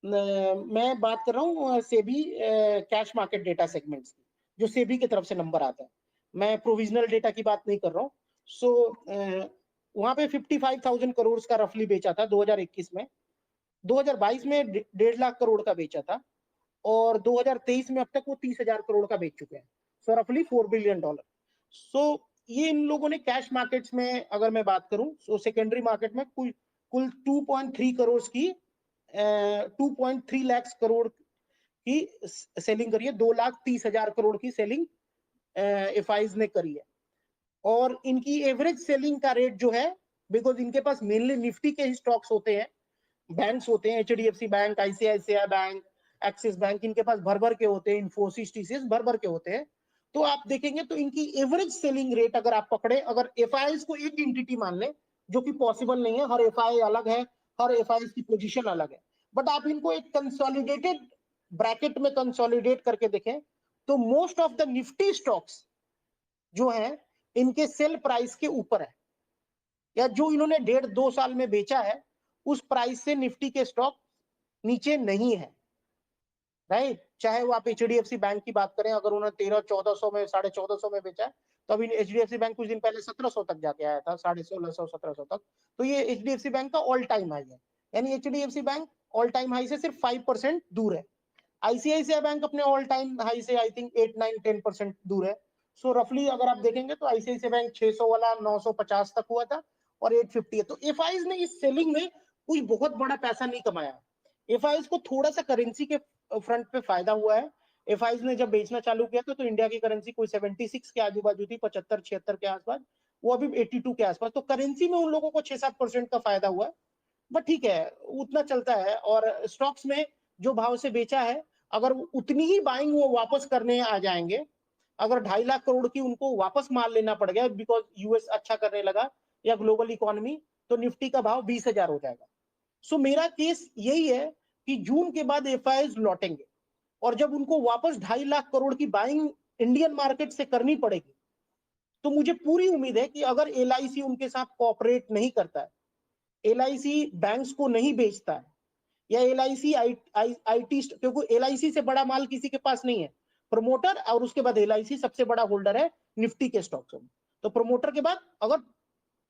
मैं बात कर रहा हूँ SEBI cash market data segments की, जो सेबी की तरफ से नंबर आता है, मैं प्रोविजनल डेटा की बात नहीं कर रहा हूँ। सो वहां पे 55,000 करोड़ का रफली बेचा था 2021 में। 2022 में 1.5 लाख करोड़ का बेचा था, और 2023 में अब तक वो 30,000 करोड़ का बेच चुके हैं। सो रफली $4 बिलियन। सो ये इन लोगों ने कैश मार्केट्स में, अगर मैं बात करूं, सो सेकेंडरी मार्केट में कुल 2.3 करोड़ की 2.3 लाख करोड़ की सेलिंग करी है। 2,30,000 करोड़ की सेलिंग एफआईज ने करी है। और इनकी एवरेज सेलिंग का रेट जो है, बिकॉज इनके पास मेनली निफ्टी के ही स्टॉक्स होते हैं, बैंक्स होते हैं, HDFC bank, ICICI bank, axis bank, इनके पास भर भर के होते हैं, इन्फोसिस, टीसीएस भर भर के होते हैं। तो आप देखेंगे तो इनकी एवरेज सेलिंग रेट अगर आप पकड़े, अगर एफआईज को एक एंटिटी मान ले, जो कि पॉसिबल नहीं है, हर एफआई अलग है, हर एफआई की पोजीशन अलग है, बट आप इनको एक कंसोलिडेटेड ब्रैकेट में कंसोलिडेट करके देखें तो most of the Nifty stocks जो है इनके सेल प्राइस के ऊपर है, या जो इन्होंने 1.5-2 साल में बेचा है उस प्राइस से निफ्टी के स्टॉक नीचे नहीं है, राइट। चाहे वो आप एचडीएफसी बैंक की बात करें, अगर उन्होंने 1300-1400 में 1450 में बेचा है, तो अभी एचडीएफसी बैंक कुछ दिन पहले 1700 तक जाके आया था, 1650-1700 तक। तो ये एचडीएफसी बैंक का ऑल टाइम हाई है, यानी HDFC bank all time high से सिर्फ 5% दूर है। आईसीआईसीआई बैंक अपने ऑल टाइम हाई से आई थिंक 8-9-10% दूर है। सो रफली अगर आप देखेंगे तो आईसीआईसीआई बैंक 600 वाला 950 तक हुआ था और 850 है। तो एफआईज ने इस सेलिंग में कोई बहुत बड़ा पैसा नहीं कमाया। एफआईज को थोड़ा सा करेंसी के फ्रंट पे फायदा हुआ है। एफआईज ने जब बेचना चालू किया था तो इंडिया की करेंसी कोई 76 के आजू बाजू थी, 75-76 के आसपास, वो अभी 82 के आसपास। तो करेंसी में उन लोगों को 6-7% का फायदा हुआ, बट ठीक है, उतना चलता है। और स्टॉक्स में जो भाव से बेचा है, अगर उतनी ही बाइंग वो वापस करने आ जाएंगे, अगर 2.5 लाख करोड़ की उनको वापस माल लेना पड़ गया बिकॉज यूएस अच्छा करने लगा या ग्लोबल इकोनॉमी, तो निफ्टी का भाव 20,000 हो जाएगा। सो मेरा केस यही है कि जून के बाद एफआईज लौटेंगे, और जब उनको वापस 2.5 लाख करोड़ की बाइंग इंडियन मार्केट से करनी पड़ेगी, तो मुझे पूरी उम्मीद है कि अगर एलआईसी उनके साथ कोऑपरेट नहीं करता है, एलआईसी बैंक्स को नहीं बेचता है, या एलआईसी आईटी, क्योंकि एलआईसी से बड़ा माल किसी के पास नहीं है, प्रमोटर और उसके बाद एलआईसी सबसे बड़ा होल्डर है निफ्टी के स्टॉक्स में। तो प्रमोटर के बाद अगर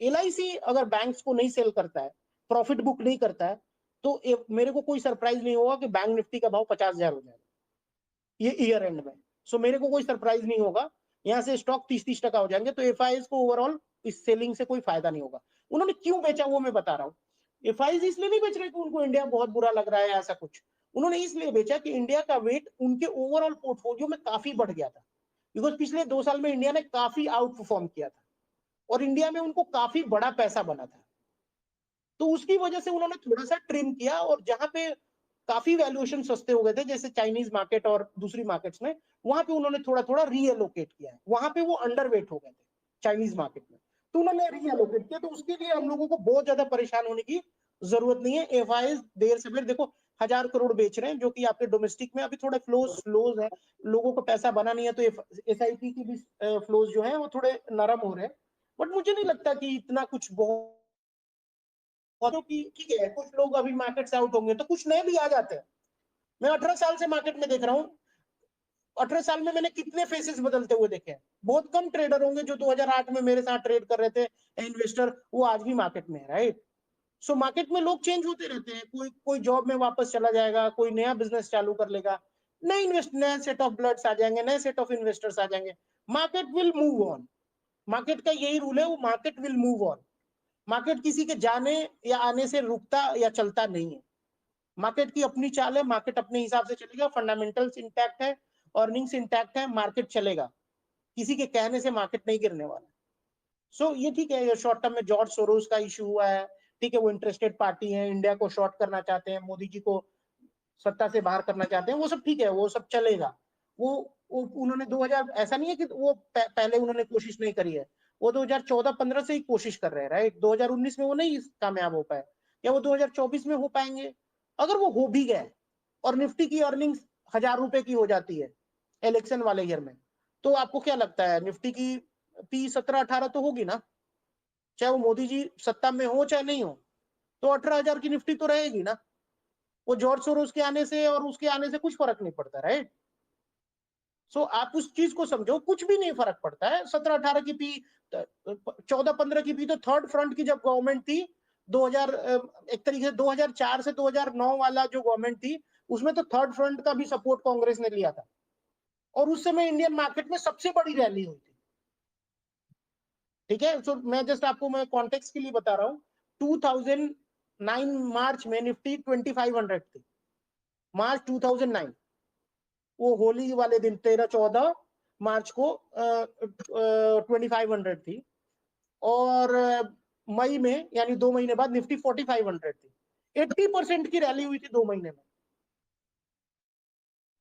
एलआईसी अगर बैंक्स को नहीं सेल करता है, प्रॉफिट बुक नहीं करता है, तो मेरे को कोई सरप्राइज नहीं होगा कि बैंक निफ्टी का भाव 50,000 हो जाएगा ये ईयर एंड में। सो मेरे को कोई सरप्राइज नहीं होगा, यहाँ से स्टॉक 30-30% हो जाएंगे। तो एफआईज को ओवरऑल इस सेलिंग से कोई फायदा नहीं होगा। उन्होंने क्यों बेचा वो मैं बता रहा हूँ। एफआईज इसलिए नहीं बेच रहे कि उनको इंडिया बहुत बुरा लग रहा है ऐसा कुछ, उन्होंने इसलिए बेचा कि इंडिया का वेट उनके ओवरऑल पोर्टफोलियो में काफी बढ़ गया था। बिकॉज पिछले 2 साल में इंडिया ने काफी आउट परफॉर्म किया था और इंडिया में उनको काफी बड़ा पैसा बना था, तो उसकी वजह से उन्होंने थोड़ा सा ट्रिम किया और जहां पे काफी वैल्यूएशन सस्ते हो गए थे जैसे चाइनीज मार्केट और दूसरी मार्केट्स में, वहां पे उन्होंने थोड़ा थोड़ा रीएलोकेट किया है, वहां पे वो अंडरवेट हो गए थे चाइनीज मार्केट में, तो उन्होंने रीएलोकेट किया, तो उसके लिए हम लोगों को बहुत ज्यादा परेशान होने की जरूरत नहीं है। एफआई देर से देर देखो 1000 करोड़ बेच रहे हैं, जो कि आपके डोमेस्टिक में अभी थोड़े फ्लोज स्लोज है, लोगों को पैसा बना नहीं है, तो एसआईपी की भी फ्लोज जो है वो थोड़े नरम हो रहे हैं, बट मुझे नहीं लगता कि इतना कुछ बहुत, कि ठीक है कुछ लोग अभी मार्केट से आउट होंगे तो कुछ नए भी आ जाते हैं। मैं 18 साल से मार्केट में देख रहा हूँ, 18 साल में मैंने कितने फेसेस बदलते हुए देखे हैं। बहुत कम ट्रेडर होंगे जो 2008 में मेरे साथ ट्रेड कर रहे थे इन्वेस्टर, वो आज भी मार्केट में है, राइट। सो मार्केट में लोग चेंज होते रहते हैं, कोई कोई जॉब में वापस चला जाएगा, कोई नया बिजनेस चालू कर लेगा, नए सेट ऑफ ब्लड्स आ जाएंगे, नए सेट ऑफ इन्वेस्टर्स आ जाएंगे, market will move on. Market का यही रूल है, वो market will move on. Market किसी के जाने या आने से रुकता या चलता नहीं है, मार्केट की अपनी चाल है, मार्केट अपने हिसाब से चलेगा, फंडामेंटल्स इंटैक्ट है, अर्निंग्स इंटैक्ट है, मार्केट चलेगा, किसी के कहने से मार्केट नहीं गिरने वाला। सो ये ठीक है, ये शॉर्ट टर्म में जॉर्ज सोरोस का इशू हुआ है, ठीक है, वो इंटरेस्टेड पार्टी है, इंडिया को शॉर्ट करना चाहते हैं, मोदी जी को सत्ता से बाहर करना चाहते हैं, वो सब ठीक है, वो सब चलेगा। वो उन्होंने 2000 ऐसा नहीं है कि वो पहले उन्होंने कोशिश नहीं करी है, वो 2014-15 से ही कोशिश कर रहे हैं, राइट। 2019 में वो नहीं कामयाब हो पाए, या वो 2024 में हो पाएंगे? अगर वो हो भी गए और निफ्टी की अर्निंग्स 1000 रुपए की हो जाती है इलेक्शन वाले ईयर में, तो आपको क्या लगता है निफ्टी की पी 17-18 तो होगी ना, चाहे वो मोदी जी सत्ता में हो चाहे नहीं हो, तो 18,000 की निफ्टी तो रहेगी ना। वो जॉर्ज सोरोस के आने से और उसके आने से कुछ फर्क नहीं पड़ता, राइट। सो आप उस चीज को समझो, कुछ भी नहीं फर्क पड़ता है। 17-18 की पी, 14-15 की पी तो थर्ड फ्रंट की जब गवर्नमेंट थी 2000, एक तरीके से 2004 से 2009 वाला जो गवर्नमेंट थी, उसमें तो थर्ड फ्रंट का भी सपोर्ट कांग्रेस ने लिया था, और उस समय इंडियन मार्केट में सबसे बड़ी रैली हुई थी, ठीक है। सो मैं जस्ट आपको मैं कॉन्टेक्स्ट के लिए बता रहा हूँ, 2009 मार्च में निफ्टी 2500 थी, मार्च 2009, वो होली वाले दिन 13-14 मार्च को 2500 थी, और मई में यानी 2 महीने बाद निफ्टी 4500 थी। 80% की रैली हुई थी 2 महीने में,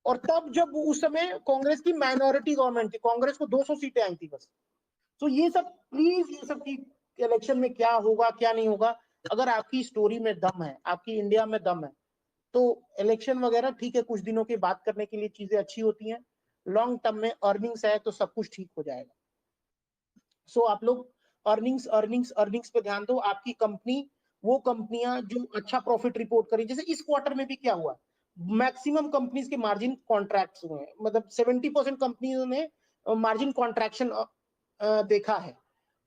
और तब जब उस समय कांग्रेस की माइनॉरिटी गवर्नमेंट थी, कांग्रेस को 200 सीटें आई थी बस। तो ये सब प्लीज, ये सब की इलेक्शन में क्या होगा क्या नहीं होगा, अगर आपकी स्टोरी में दम है, आपकी इंडिया में दम है, तो इलेक्शन वगैरह ठीक है, कुछ दिनों की बात करने के लिए चीजें अच्छी होती हैं, लॉन्ग टर्म में अर्निंग्स है तो सब कुछ ठीक हो जाएगा। सो आप लोग अर्निंग्स अर्निंग्स अर्निंग्स पे ध्यान दो। आपकी कंपनी, वो कंपनियां जो अच्छा प्रॉफिट रिपोर्ट करी, जैसे इस क्वार्टर में भी क्या हुआ, मैक्सिमम कंपनीज के मार्जिन कॉन्ट्रैक्ट हुए हैं, मतलब 70% कंपनियों ने मार्जिन कॉन्ट्रैक्शन देखा है।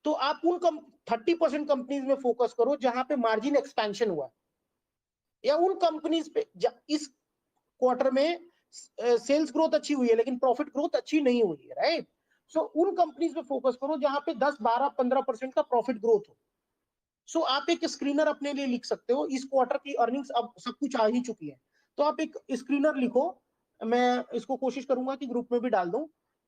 तो आप उन 30% कंपनीज में फोकस करो जहां पे मार्जिन एक्सपेंशन हुआ, या उन कंपनीज पे इस क्वार्टर में सेल्स ग्रोथ अच्छी हुई है लेकिन प्रॉफिट ग्रोथ अच्छी नहीं हुई है, राइट। सो उन कंपनीज पे फोकस करो जहां पे 10-12-15% का प्रॉफिट ग्रोथ हो। सो आप एक स्क्रीनर अपने लिए लिख सकते हो, इस क्वार्टर की अर्निंग्स अब सब कुछ आ ही चुकी है, तो आप एक स्क्रीनर लिखो, मैं इसको कोशिश करूंगा कि ग्रुप में भी डाल दूं।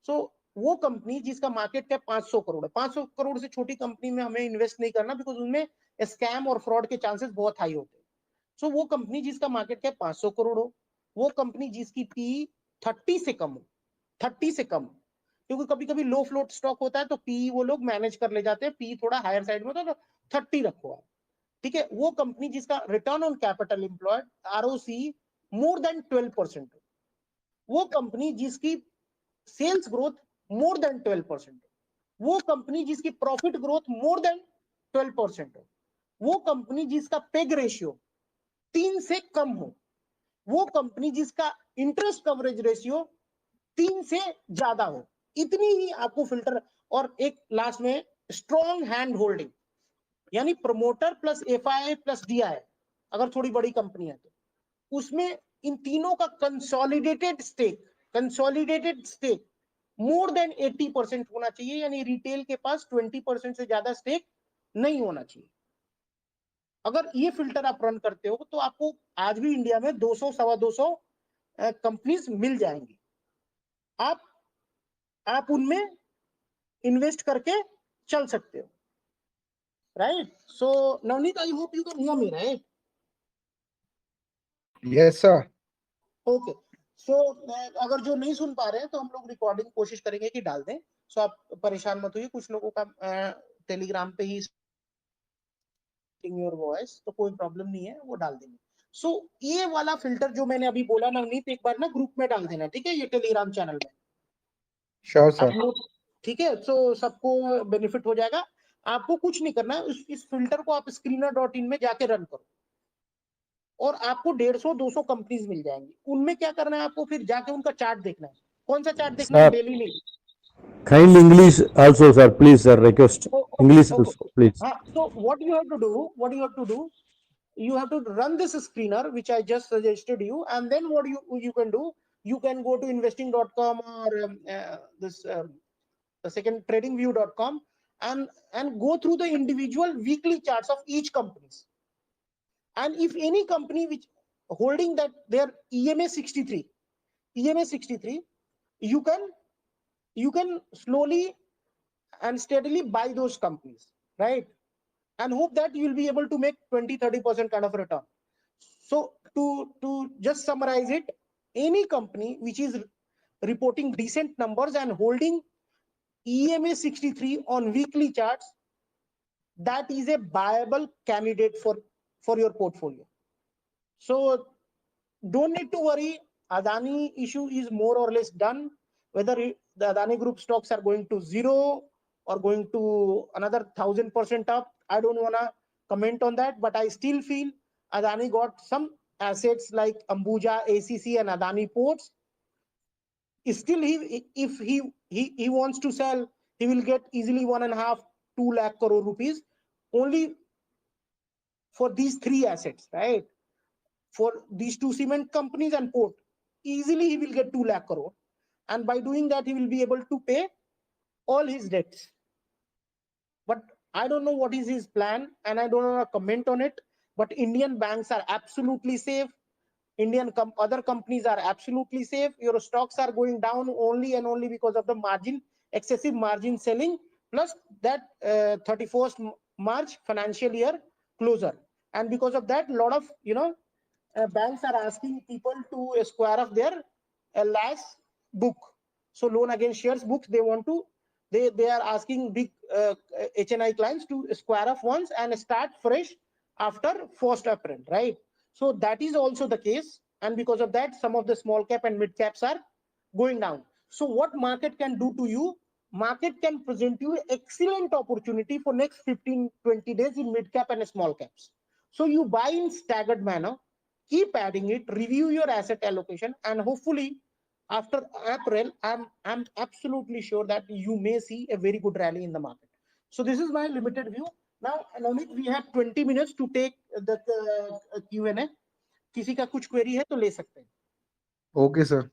सो वो कंपनी जिसका मार्केट कैप 500 करोड़ है, 500 करोड़ से छोटी कंपनी में हमें इन्वेस्ट नहीं करना, बिकॉज उनमें स्कैम और फ्रॉड के चांसेस बहुत हाई होते हैं। सो वो कंपनी जिसका मार्केट कैप 500 करोड़ हो, वो कंपनी जिसकी पी 30 से कम हो, 30 से कम, क्योंकि कभी कभी लो फ्लोट स्टॉक होता है तो पी वो लोग मैनेज कर ले जाते हैं, पी थोड़ा हायर साइड में होता है, तो 30 रखो आप, ठीक है। वो कंपनी जिसका return on capital employed ROC more than 12%, वो कंपनी जिसकी सेल्स ग्रोथ मोर देन 12%, वो कंपनी जिसकी प्रॉफिट ग्रोथ मोर देन 12% हो, वो कंपनी जिसका पेग रेशियो 3 से कम हो, वो कंपनी जिसका इंटरेस्ट कवरेज रेशियो 3 से ज्यादा हो, इतनी ही आपको फिल्टर। और एक लास्ट में स्ट्रॉन्ग हैंड होल्डिंग, यानी promoter plus FI plus DI, अगर थोड़ी बड़ी कंपनी है तो उसमें इन तीनों का कंसोलिडेटेड स्टेक मोर देन 80% होना चाहिए, यानी रिटेल के पास 20% से ज्यादा स्टेक नहीं होना चाहिए। अगर ये फिल्टर आप रन करते हो तो आपको आज भी इंडिया में 200 सवा 200 कंपनीज मिल जाएंगी। आप आप उनमें इन्वेस्ट करके चल सकते हो, right? So Navneet, I hope you can hear me, right? Yes, sir. Okay, so अगर जो नहीं सुन पा रहे हैं तो हम लोग रिकॉर्डिंग कोशिश करेंगे कि डाल दें। सो आप परेशान मत होइए, कुछ लोगों का टेलीग्राम पे ही योर वॉइस, तो कोई प्रॉब्लम नहीं है, वो डाल देंगे। सो ये वाला फिल्टर जो मैंने अभी बोला नवनीत, एक बार ना ग्रुप में डाल देना, ठीक है? ये टेलीग्राम चैनल में Sure, sir. आप लोग, ठीक है? सो सबको बेनिफिट हो जाएगा। आपको कुछ नहीं करना है, इस फिल्टर को आप screener.in में जाके रन करो और आपको 150-200 कंपनीज मिल जाएंगी। उनमें क्या करना है आपको, फिर जाके उनका चार्ट देखना है। कौन सा चार्ट देखना है? Sir, डेली नहीं। kind English also, sir. Please, sir. Request English Okay. also, please. So what you have to do, you have to run this screener which I just suggested you, and then what you can do, you can go to investing.com or this the second tradingview.com and go through the individual weekly charts of each companies. And if any company which holding that their EMA 63, you can slowly and steadily buy those companies, right? And hope that you will be able to make 20-30% kind of return. So to just summarize it, any company which is reporting decent numbers and holding EMA 63 on weekly charts, that is a viable candidate for your portfolio. So don't need to worry. Adani issue is more or less done. Whether the Adani Group stocks are going to zero or going to another 1000% up, I don't wanna comment on that. But I still feel Adani got some assets like Ambuja, ACC, and Adani Ports. Still, if he wants to sell, he will get easily 1.5-2 lakh crore rupees only for these three assets, right? For these two cement companies and port, easily he will get 2 lakh crore, and by doing that he will be able to pay all his debts. But I don't know what is his plan, and I don't want to comment on it. But Indian banks are absolutely safe. Other companies are absolutely safe. Your stocks are going down only and only because of the excessive margin selling, plus that 31st March financial year closure. And because of that, a lot of banks are asking people to square off their LAS book. So loan against shares books, they are asking big HNI clients to square off once and start fresh after 1st April, right? So that is also the case, and because of that, some of the small cap and mid caps are going down. So what market can do to you? Market can present you excellent opportunity for next 15-20 days in mid cap and small caps. So you buy in staggered manner, keep adding it, review your asset allocation, and hopefully after April, I'm absolutely sure that you may see a very good rally in the market. So this is my limited view. Now, Navneet, we have 20 minutes to take the Q&A. किसी का कुछ query है तो ले सकते हैं. Okay, sir.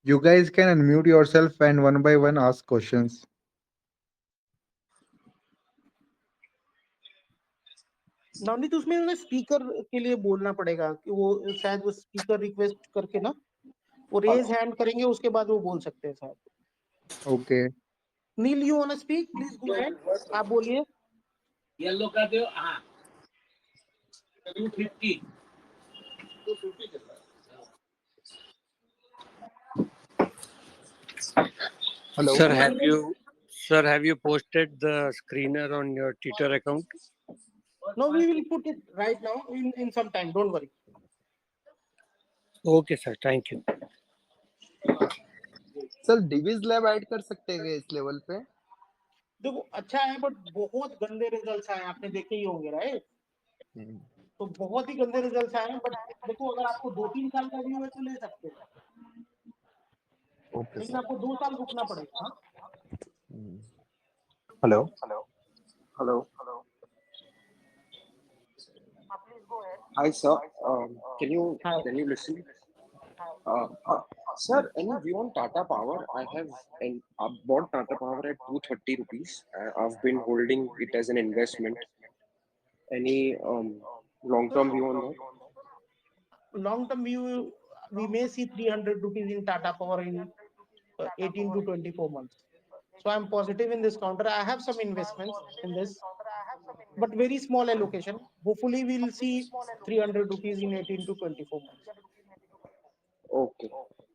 You guys can unmute yourself and one by one ask questions. Navneet, उसमें उन्हें स्पीकर के लिए बोलना पड़ेगा कि वो शायद वो स्पीकर रिक्वेस्ट करके ना वो रेज हैंड करेंगे, उसके बाद वो बोल सकते हैं शायद. Okay. Neel, you want to speak? Please go ahead, आप बोलिए. येलो कर दो। हाँ 250 Hello. Sir, have you posted the screener on your Twitter account? No, we will put it right now in some time. Don't worry. Okay, sir. Thank you. Sir Divi's lab add कर सकते हैं इस लेवल पे? देखो अच्छा है, बट बहुत गंदे रिजल्ट्स आए, आपने देखे ही होंगे, राइट? तो बहुत ही गंदे रिजल्ट्स आए हैं, बट देखो अगर आपको 2-3 साल का व्यू है तो ले सकते हो. ओके लेकिन आपको 2 साल रुकना पड़ेगा. हाँ, hello. Hello. Please go ahead. Hi, sir. Can Hi. you listen? Sir, any view on Tata Power? I've bought Tata Power at 230 rupees. I've been holding it as an investment. Any long-term view on that? long term view, we may see 300 rupees in Tata Power in 18 to 24 months. So I'm positive in this counter. I have some investments in this, but very small allocation. Hopefully, we'll see 300 rupees in 18 to 24 months. Okay.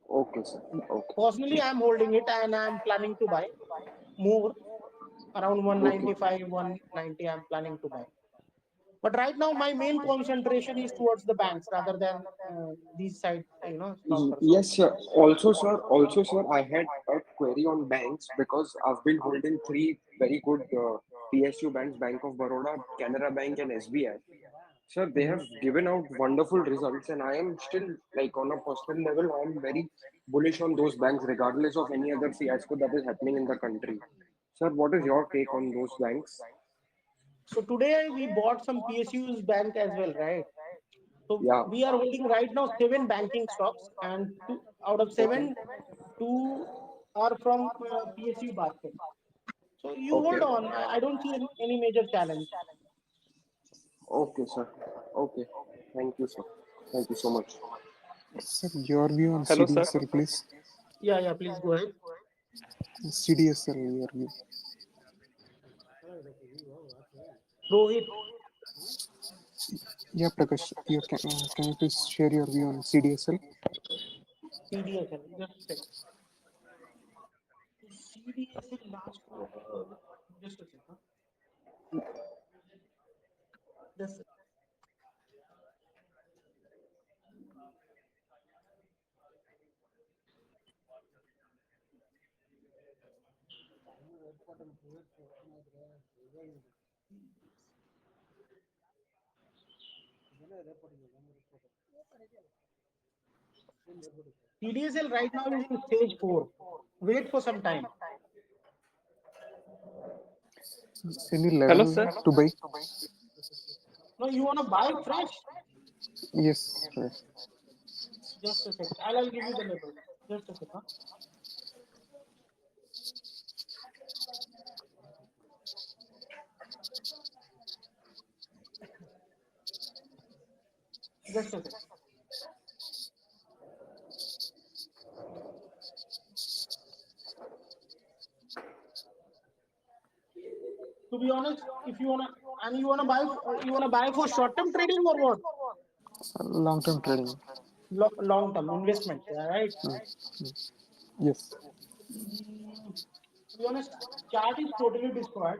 Okay, sir. Okay. Personally, I'm holding it and I'm planning to buy more around Okay. 195, 190. I'm planning to buy. But right now, my main concentration is towards the banks rather than these side, counters. So Yes, sir. Also, sir, I had a query on banks because I've been holding three very good PSU banks: Bank of Baroda, Canara Bank, and SBI. Sir, they mhm. have given out wonderful results, and I am still like on a personal level, I am very bullish on those banks, regardless of any other fiasco that is happening in the country. Sir, what is your take on those banks? So today we bought some PSU's bank as well, right? So Yeah. we are holding right now seven banking stocks, and out of Okay. seven, two are from PSU basket. So you hold Okay. on. I don't see any major challenge. Okay, sir. Okay. Thank you, sir. Thank you so much. Sir, your view on Hello, sir. CDSL, please. Yeah, yeah. Please go ahead. CDSL, your view. Rohit, Yeah, Prakash, can you please share your view on CDSL? CDSL. Just a second. CDSL last quarter. Just a second. Just CDSL right now is in stage four. Wait for some time. Any Hello, level sir. to buy? No, you wanna buy fresh? Yes, sir. Just a second. I'll give you the level. Just a second. Just a second. To be honest, if you wanna and you wanna buy for short term trading or what? Long-term trading. Long term investment, yeah, right? Yes. To be honest, chart is totally destroyed,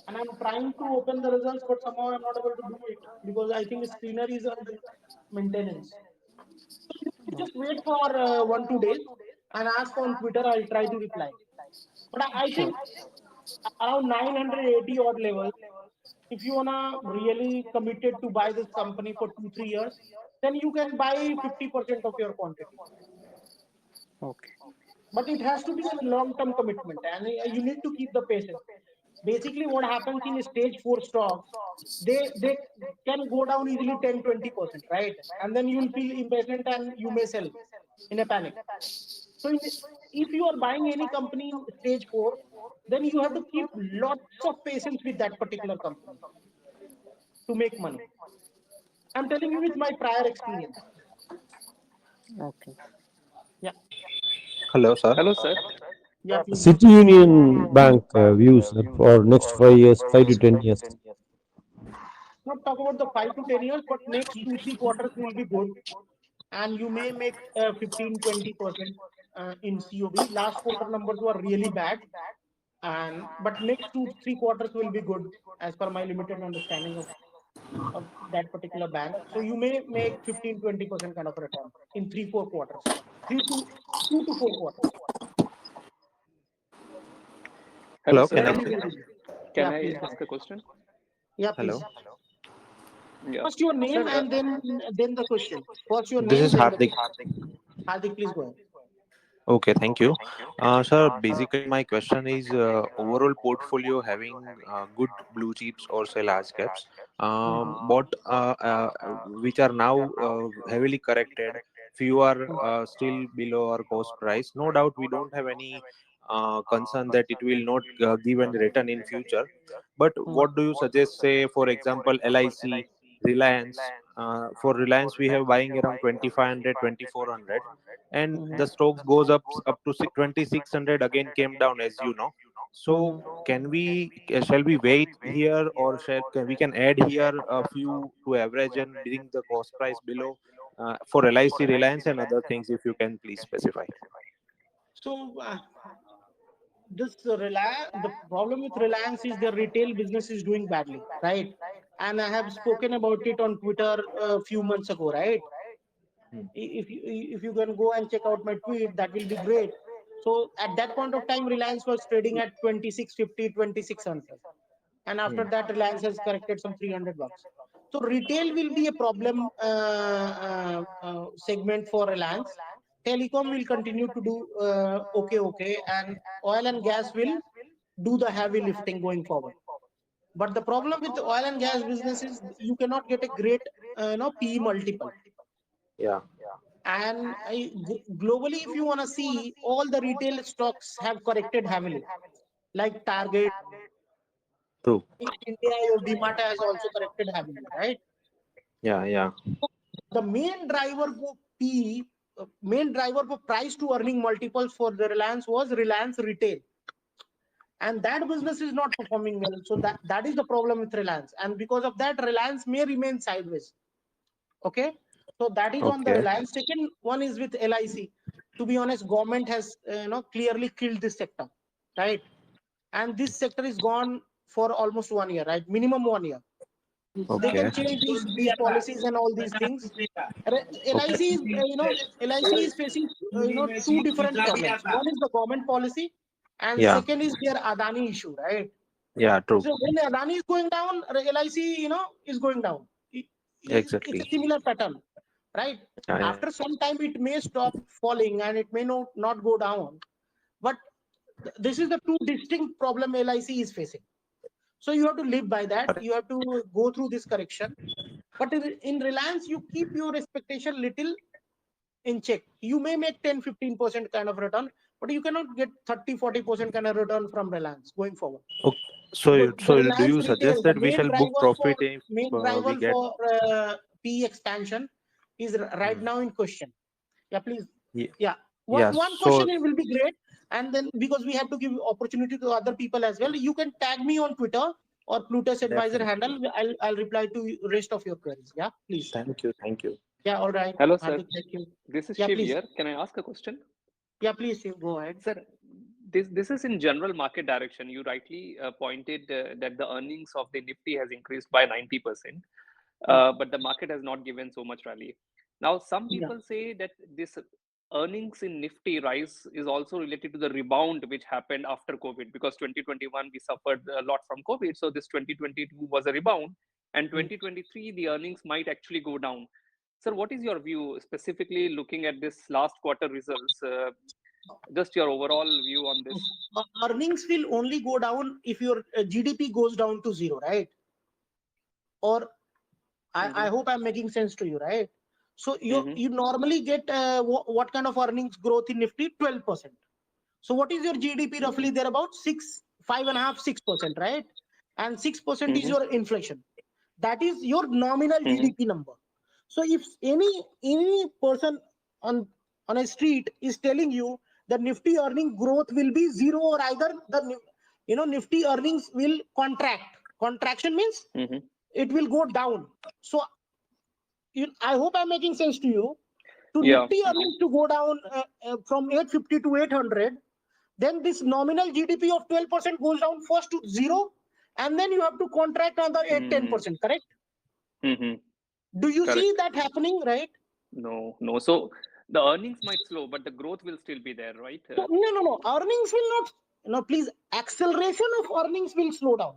and I'm trying to open the results, but somehow I'm not able to do it because I think screener is under maintenance. You just wait for 1 2 days and ask on Twitter. I'll try to reply. But I Sure. think around 980 odd level, if you wanna really committed to buy this company for 2 3 years, then you can buy 50% of your quantity. Okay. But it has to be a long-term commitment, and you need to keep the patience. Basically, what happens in stage four stocks, they can go down easily 10 20%, right? And then you will feel impatient and you may sell in a panic. So if you are buying any company in stage four, then you have to keep lots of patience with that particular company to make money. I'm telling you with my prior experience. Okay. Yeah, Hello, sir. Hello, sir. yeah, please go. City Union Bank views sir, for next 5 years, 5 to 10 years. Not talk about the 5 to 10 years, but next 2 3 quarters will be good, and you may make 15 20% in COB. Last quarter numbers were really bad, and but next 2 3 quarters will be good as per my limited understanding of that particular bank. So you may make 15 20% kind of return in 3 4 quarters, 2 to 4 quarters. Hello, Hello, sir. can I? Very, very good. Can Yeah, I please go ask ahead. a question? Yeah, Hello. please. Yeah. First your name Sir, and then the question. First your This name, is then the Hardik. question. Hardik, please go ahead. Okay, thank you. Sir, basically my question is overall portfolio having good blue chips or say large caps, Mhm. what which are now heavily corrected. Few are still below our cost price. No doubt, we don't have any concern that it will not give any return in future. But Mhm. what do you suggest? Say, for example, LIC, Reliance. For Reliance, we have buying around 2500, 2400, and the stocks goes up to 2600, again came down, as you know. So can we shall we wait here, or we can add here a few to average and bring the cost price below for LIC, Reliance, and other things, if you can please specify. So the problem with Reliance is their retail business is doing badly, right? And I have spoken about it on Twitter a few months ago, right? If you can go and check out my tweet, that will be great. So at that point of time, Reliance was trading at 2650, 2600. And after that, Reliance has corrected some $300. So retail will be a problem segment for Reliance. Telecom will continue to do okay, and oil and gas will do the heavy lifting going forward. But the problem with the oil and gas business is you cannot get a great PE multiple. Yeah. And globally, if you want to see, all the retail stocks have corrected heavily, like Target. True. In India, your DMart has also corrected heavily, right? Yeah. The main driver for PE, main driver for price to earning multiples for the Reliance was Reliance Retail. And that business is not performing well. So that is the problem with Reliance. And because of that, Reliance may remain sideways. Okay. So that is on the Reliance. Second one is with LIC. To be honest, government has clearly killed this sector, right? And this sector is gone for almost 1 year, right? Minimum 1 year. They can change these policies and all these things. LIC is, LIC is facing, two different problems. One is the government policy, and second is their Adani issue, right? Yeah, true. So when Adani is going down, LIC, is going down. Exactly. It's a similar pattern, right? Yeah. After some time, it may stop falling and it may not go down. But this is the two distinct problem LIC is facing. So you have to live by that. You have to go through this correction. But in Reliance, you keep your expectation little in check. You may make 10-15% kind of return, but you cannot get 30-40% kind of return from Reliance going forward. Okay. So do you suggest that we shall book profit if main driver for PE expansion is right now in question? Yeah, please. Yeah. One question will be great. And then because we have to give opportunity to other people as well, you can tag me on Twitter or Plutus Advisor handle. I'll reply to rest of your queries. Yeah, please. Thank you. Yeah, all right. Hello, sir. Thank you. This is Shiv here. Can I ask a question? Yeah, please, Shiv, go ahead. Sir, this is in general market direction. You rightly pointed that the earnings of the Nifty has increased by 90%, but the market has not given so much rally. Now, some people say that this earnings in Nifty rise is also related to the rebound which happened after COVID, because 2021 we suffered a lot from COVID. So this 2022 was a rebound, and 2023 the earnings might actually go down. Sir, what is your view, specifically looking at this last quarter results? Just your overall view on this. Earnings will only go down if your GDP goes down to zero, right? Or I hope I'm making sense to you, right? So you normally get what kind of earnings growth in Nifty? 12%. So what is your GDP roughly? They're about 5.5-6%, right? And 6% is your inflation. That is your nominal GDP number. So if any person on a street is telling you that Nifty earning growth will be zero, or either the Nifty earnings will contract. Contraction means it will go down. So I hope I'm making sense to you. Nifty earnings to go down from 850 to 800, then this nominal GDP of 12% goes down first to zero, and then you have to contract another 8-10%, correct? Do you see that happening, right? No. So the earnings might slow, but the growth will still be there, right? No. Earnings will not. No, please. Acceleration of earnings will slow down.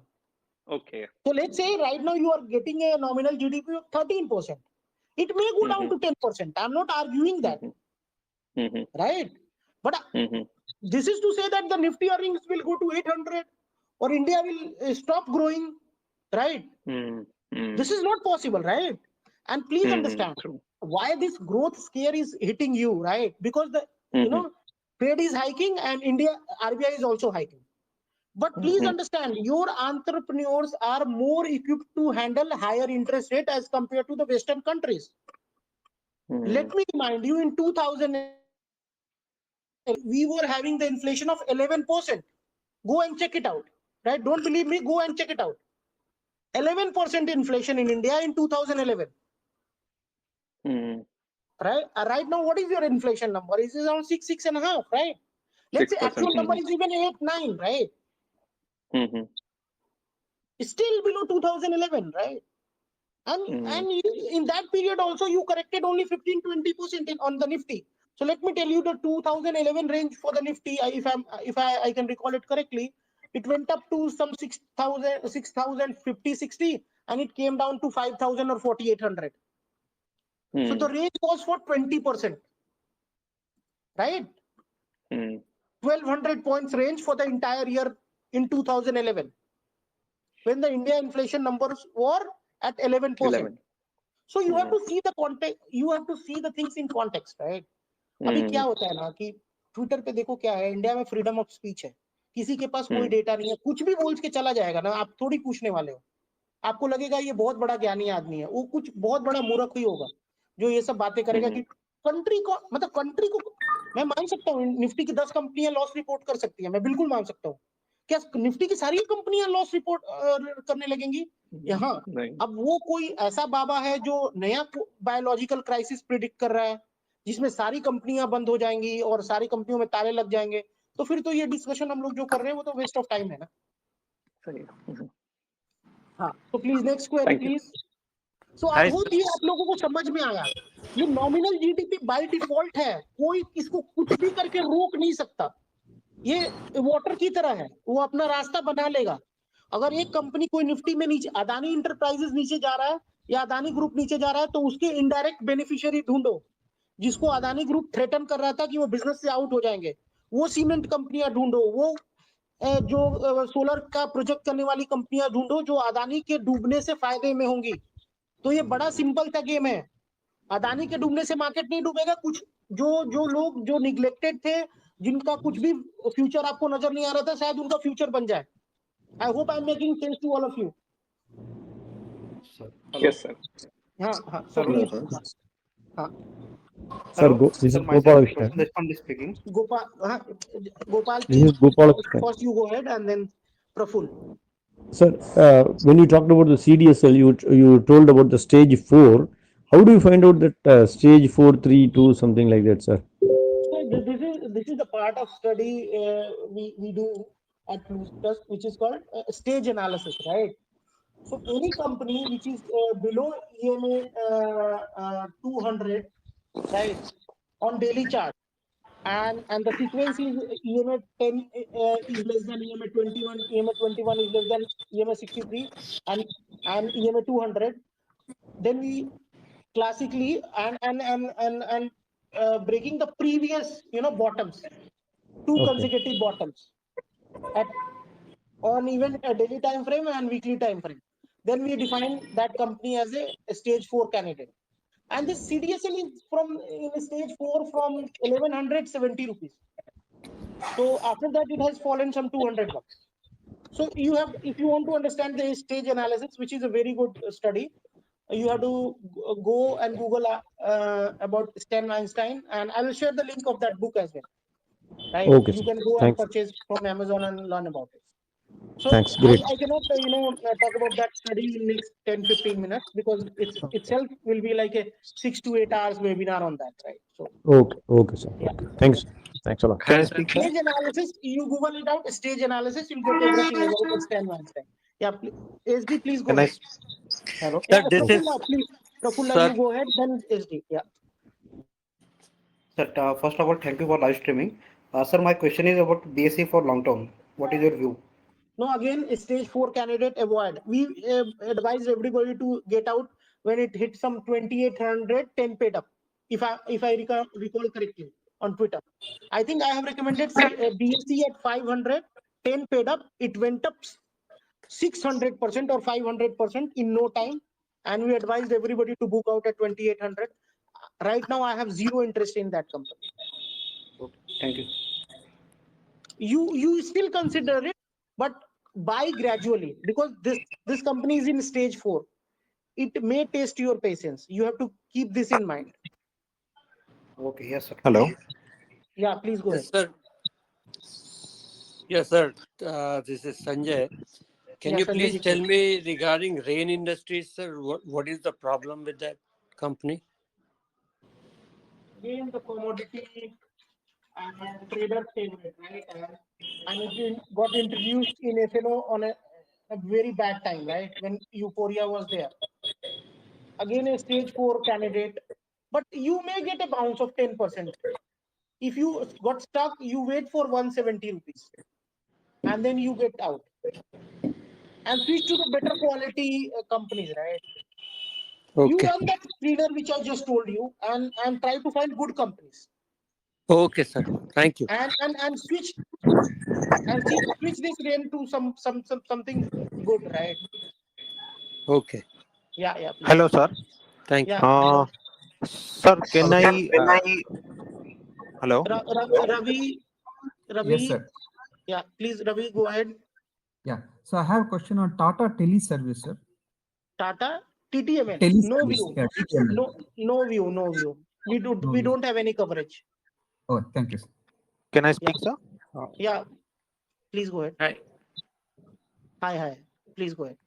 Okay. So let's say right now you are getting a nominal GDP of 13%. It may go down to 10%. I'm not arguing that. Right? But this is to say that the Nifty earnings will go to 800 or India will stop growing. Right? This is not possible, right? And please understand why this growth scare is hitting you, right? Because the Fed is hiking and RBI is also hiking. But please understand, your entrepreneurs are more equipped to handle higher interest rate as compared to the Western countries. Let me remind you, in 2000, we were having the inflation of 11%. Go and check it out, right? Don't believe me, go and check it out. 11% inflation in India in 2011. Right? Right now, what is your inflation number? It is around 6.5, right? Let's say 6%, actual number is even 8, 9, right? It's still below 2011, right? And in that period also, you corrected only 15-20% on the Nifty. So let me tell you, the 2011 range for the Nifty, if I can recall it correctly, it went up to some 6,050, 60, and it came down to 5,000 or 4,800. So the range was for 20%, right? 1,200 points range for the entire year in 2011, when the India inflation numbers were at 11%. So you have to see the context, you have to see the things in context, right? अभी क्या होता है ना कि ट्विटर पे देखो क्या है, इंडिया में फ्रीडम ऑफ स्पीच है, किसी के पास कोई डेटा नहीं है, कुछ भी बोल के चला जाएगा ना, आप थोड़ी पूछने वाले हो, आपको लगेगा ये बहुत बड़ा ज्ञानी आदमी है, वो कुछ बहुत बड़ा मूर्ख ही होगा जो ये सब बातें करेगा कि कंट्री को, मतलब कंट्री को, मैं मान सकता हूँ निफ्टी की 10 कंपनियां लॉस रिपोर्ट कर सकती है, मैं बिल्कुल मान सकता हूँ, क्या निफ्टी की सारी कंपनियां लॉस रिपोर्ट करने लगेंगी? यहाँ अब वो कोई ऐसा बाबा है जो नया बायोलॉजिकल क्राइसिस प्रिडिक्ट कर रहा है जिसमें सारी कंपनियां बंद हो जाएंगी और सारी कंपनियों में ताले लग जाएंगे, तो फिर तो ये डिस्कशन हम लोग जो कर रहे हैं वो तो वेस्ट ऑफ टाइम है ना। हाँ, तो please next query please. So I hope ये आप लोगों को समझ में आया, ये नॉमिनल जीडीपी बाय डिफॉल्ट है, कोई इसको कुछ भी करके रोक नहीं सकता, ये वाटर की तरह है, वो अपना रास्ता बना लेगा। अगर एक कंपनी कोई निफ्टी में नीचे, अदानी इंटरप्राइजेस नीचे जा रहा है या अदानी ग्रुप नीचे जा रहा है, तो उसके इनडायरेक्ट बेनिफिशियरी ढूंढो, जिसको अदानी ग्रुप थ्रेटन कर रहा था कि वो बिजनेस से आउट हो जाएंगे, वो सीमेंट कंपनियां ढूंढो, वो जो सोलर का प्रोजेक्ट करने वाली कंपनियां ढूंढो जो अदानी के डूबने से फायदे में होंगी। तो ये बड़ा सिंपल सा गेम है, अदानी के डूबने से मार्केट नहीं डूबेगा, कुछ जो लोग जो निग्लेक्टेड थे, जिनका कुछ भी फ्यूचर आपको नजर नहीं आ रहा था, शायद उनका फ्यूचर बन जाए। I hope I am making sense to all of you. Yes, sir. हाँ हाँ सर, हाँ Sir, this is Gopal Krishna. speaking. Gopal, This is Gopal Krishna. first you go ahead and then Praful. Sir, when you talked about the CDSL, you told about the stage 4. How do you find out that stage 4, 3, 2, something like that, sir? So this is the part of study we do at Plus, which is called stage analysis, right? So any company which is below EMA 200, right, on daily chart, and the sequence is EMA 10 is less than EMA 21, EMA 21 is less than EMA 63, and EMA 200, then we classically and breaking the previous bottoms, two consecutive bottoms on even a daily time frame and weekly time frame, then we define that company as a stage 4 candidate. And this CDSL is in stage 4 from 1170 rupees. So after that it has fallen some 200 bucks. So you have, if you want to understand the stage analysis, which is a very good study, you have to go and Google about Stan Weinstein, and I will share the link of that book as well. Right? Okay, you sir. can go Thanks. and purchase from Amazon and learn about it. So Thanks, great. I cannot talk about that study in next 10-15 minutes because itself will be like a 6 to 8 hours webinar on that, right? So Okay, sir. yeah. Okay. Thanks. Thanks a lot. Can I speak? Stage analysis, you Google it out, stage analysis, you'll get everything about Stan Weinstein. Yeah, SD, please go ahead. Hello. Yeah, Sir, this is Prafulla, sir. you go ahead, then SD. Yeah. Sir, first of all, thank you for live streaming. Sir, my question is about BSE for long term. What is your view? No, again, stage 4 candidate avoid. We advise everybody to get out when it hits some 2800, 10 paid up. If I recall correctly on Twitter, I think I have recommended BSE at 500, 10 paid up. It went up 600% or 500% in no time, and we advised everybody to book out at 2800. Right now, I have zero interest in that company. Okay, thank you. You still consider it, but buy gradually, because this company is in stage 4. It may test your patience. You have to keep this in mind. Okay, yes, sir. Hello. Yeah, please go ahead. Yes, sir. Yes, sir. This is Sanjay. Can Yeah, you Sanjay please ji, tell please. me regarding Rain Industries, sir? What is the problem with that company? Again, the commodity and trader favorite, right? And it got introduced in FNO on a very bad time, right? When euphoria was there. Again, a stage 4 candidate, but you may get a bounce of 10%. If you got stuck, you wait for 170 rupees and then you get out and switch to the better quality companies, right? You Okay. run that screener which I just told you and try to find good companies Okay, sir. Thank you. and switch this Rain to something good, right? Okay. Yeah, please. Hello, sir. Thank you. Yeah. Sir, can I? Hello. Ravi, Yes, sir. yeah, please, Ravi, go ahead. Yeah. So I have a question on Tata Teleservice, sir. Tata TTML, no Teleservice. view, Yeah, TTML. no view. We No view. don't have any coverage. Oh, thank you, sir. Can I speak, sir? Yeah, please go ahead. Hi. Hi. Please go ahead.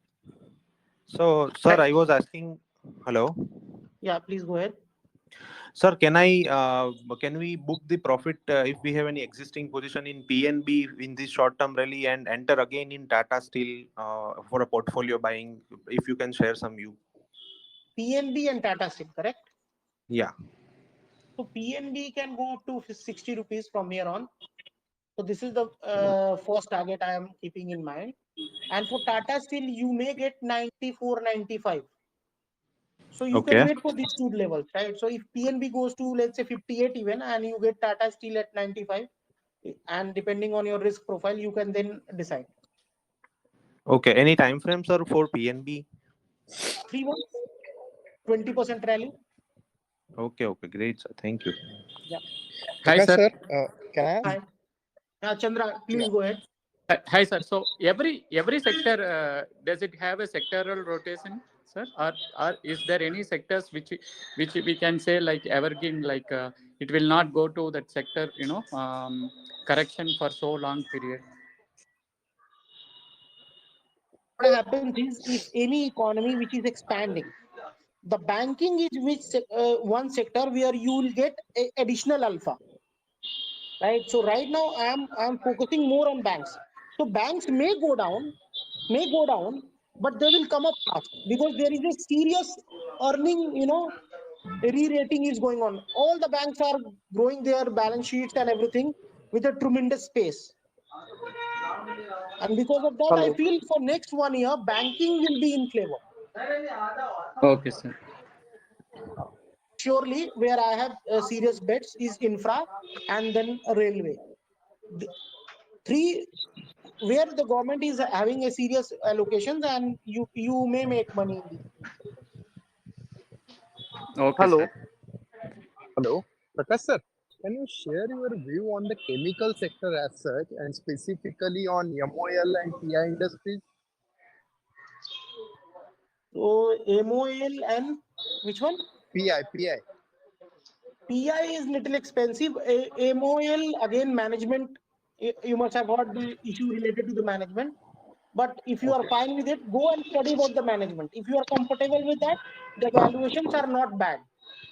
So, sir, I was asking. Hello. Yeah, please go ahead. Sir, can we book the profit if we have any existing position in PNB in this short-term rally and enter again in Tata Steel for a portfolio buying? If you can share some view. PNB and Tata Steel, correct? Yeah. So PNB can go up to 60 rupees from here on. So this is the first target I am keeping in mind. And for Tata Steel, you may get 94, 95. So you can wait for these two levels, right? So if PNB goes to, let's say, 58 even, and you get Tata Steel at 95, and depending on your risk profile, you can then decide. Okay. Any time frame, sir, for PNB? 3 months, 20% rally. Okay. Great, sir. Thank you. Yeah. Hi, sir. Can I ask? Hi. Chandra, please go ahead. Hi, sir. So every sector, does it have a sectoral rotation, sir, or is there any sectors which we can say like evergreen, like it will not go to that sector, correction for so long period? What happens is, if any economy which is expanding, the banking is one sector where you will get additional alpha, right? So right now I'm focusing more on banks. So banks may go down, but they will come up fast because there is a serious earning, re-rating is going on. All the banks are growing their balance sheets and everything with a tremendous pace. And because of that, I feel for next 1 year, banking will be in flavor. Okay, sir. Surely, where I have serious bets is infra and then railway. Three, where the government is having a serious allocations and you may make money in these. Okay, Hello. sir. Hello. Prakash sir, can you share your view on the chemical sector as such and specifically on MOL and PI industries? So MOL and which one? PI. PI is little expensive. MOL, again, management, you must have heard the issue related to the management. But if you are fine with it, go and study about the management. If you are comfortable with that, the valuations are not bad.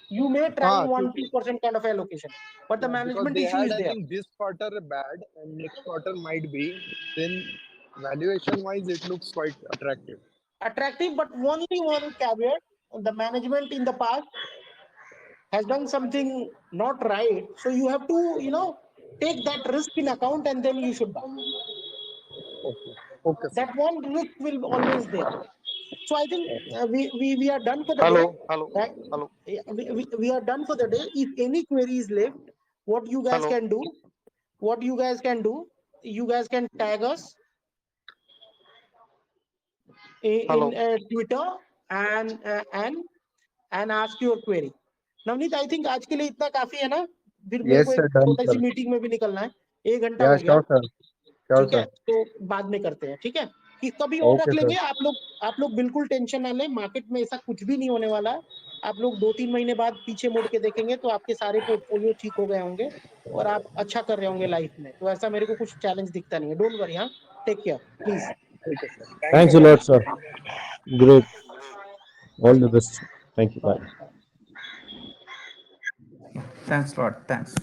You may try 1-2% kind of allocation, but the management they issue had, is I there. think this quarter bad and next quarter might be. Then valuation wise, it looks quite attractive. But only one caveat: the management in the past has done something not right. So you have to, take that risk in account and then you should buy. Okay. That one risk will always there. So I think we are done for the day. Right? Hello. We are done for the day. If any query is left, what you guys can do, you guys can tag us in Twitter and ask your query. Navneet, I think आज के लिए इतना काफी है ना? फिर मेरे Yes, को sir. एक Done, छोटी सी sir. मीटिंग में भी निकलना है. 1 घंटा Yeah, हो गया. sure, sir. Sure, ठीक है, sir. तो बाद में करते हैं, ठीक है, कि कभी और Okay, रख लेंगे। sir. आप लोग बिल्कुल टेंशन ना लें, मार्केट में ऐसा कुछ भी नहीं होने वाला है। आप लोग 2-3 महीने बाद पीछे मुड़ के देखेंगे तो आपके सारे पोर्टफोलियो ठीक हो गए होंगे और आप अच्छा कर रहे होंगे लाइफ में। तो ऐसा मेरे को कुछ चैलेंज दिखता नहीं है। डोंट वरी, हाँ, टेक केयर प्लीज। ठीक है sir, Thanks a lot, sir. Great. All the best. Thank you. Bye. Thanks a lot. Thanks.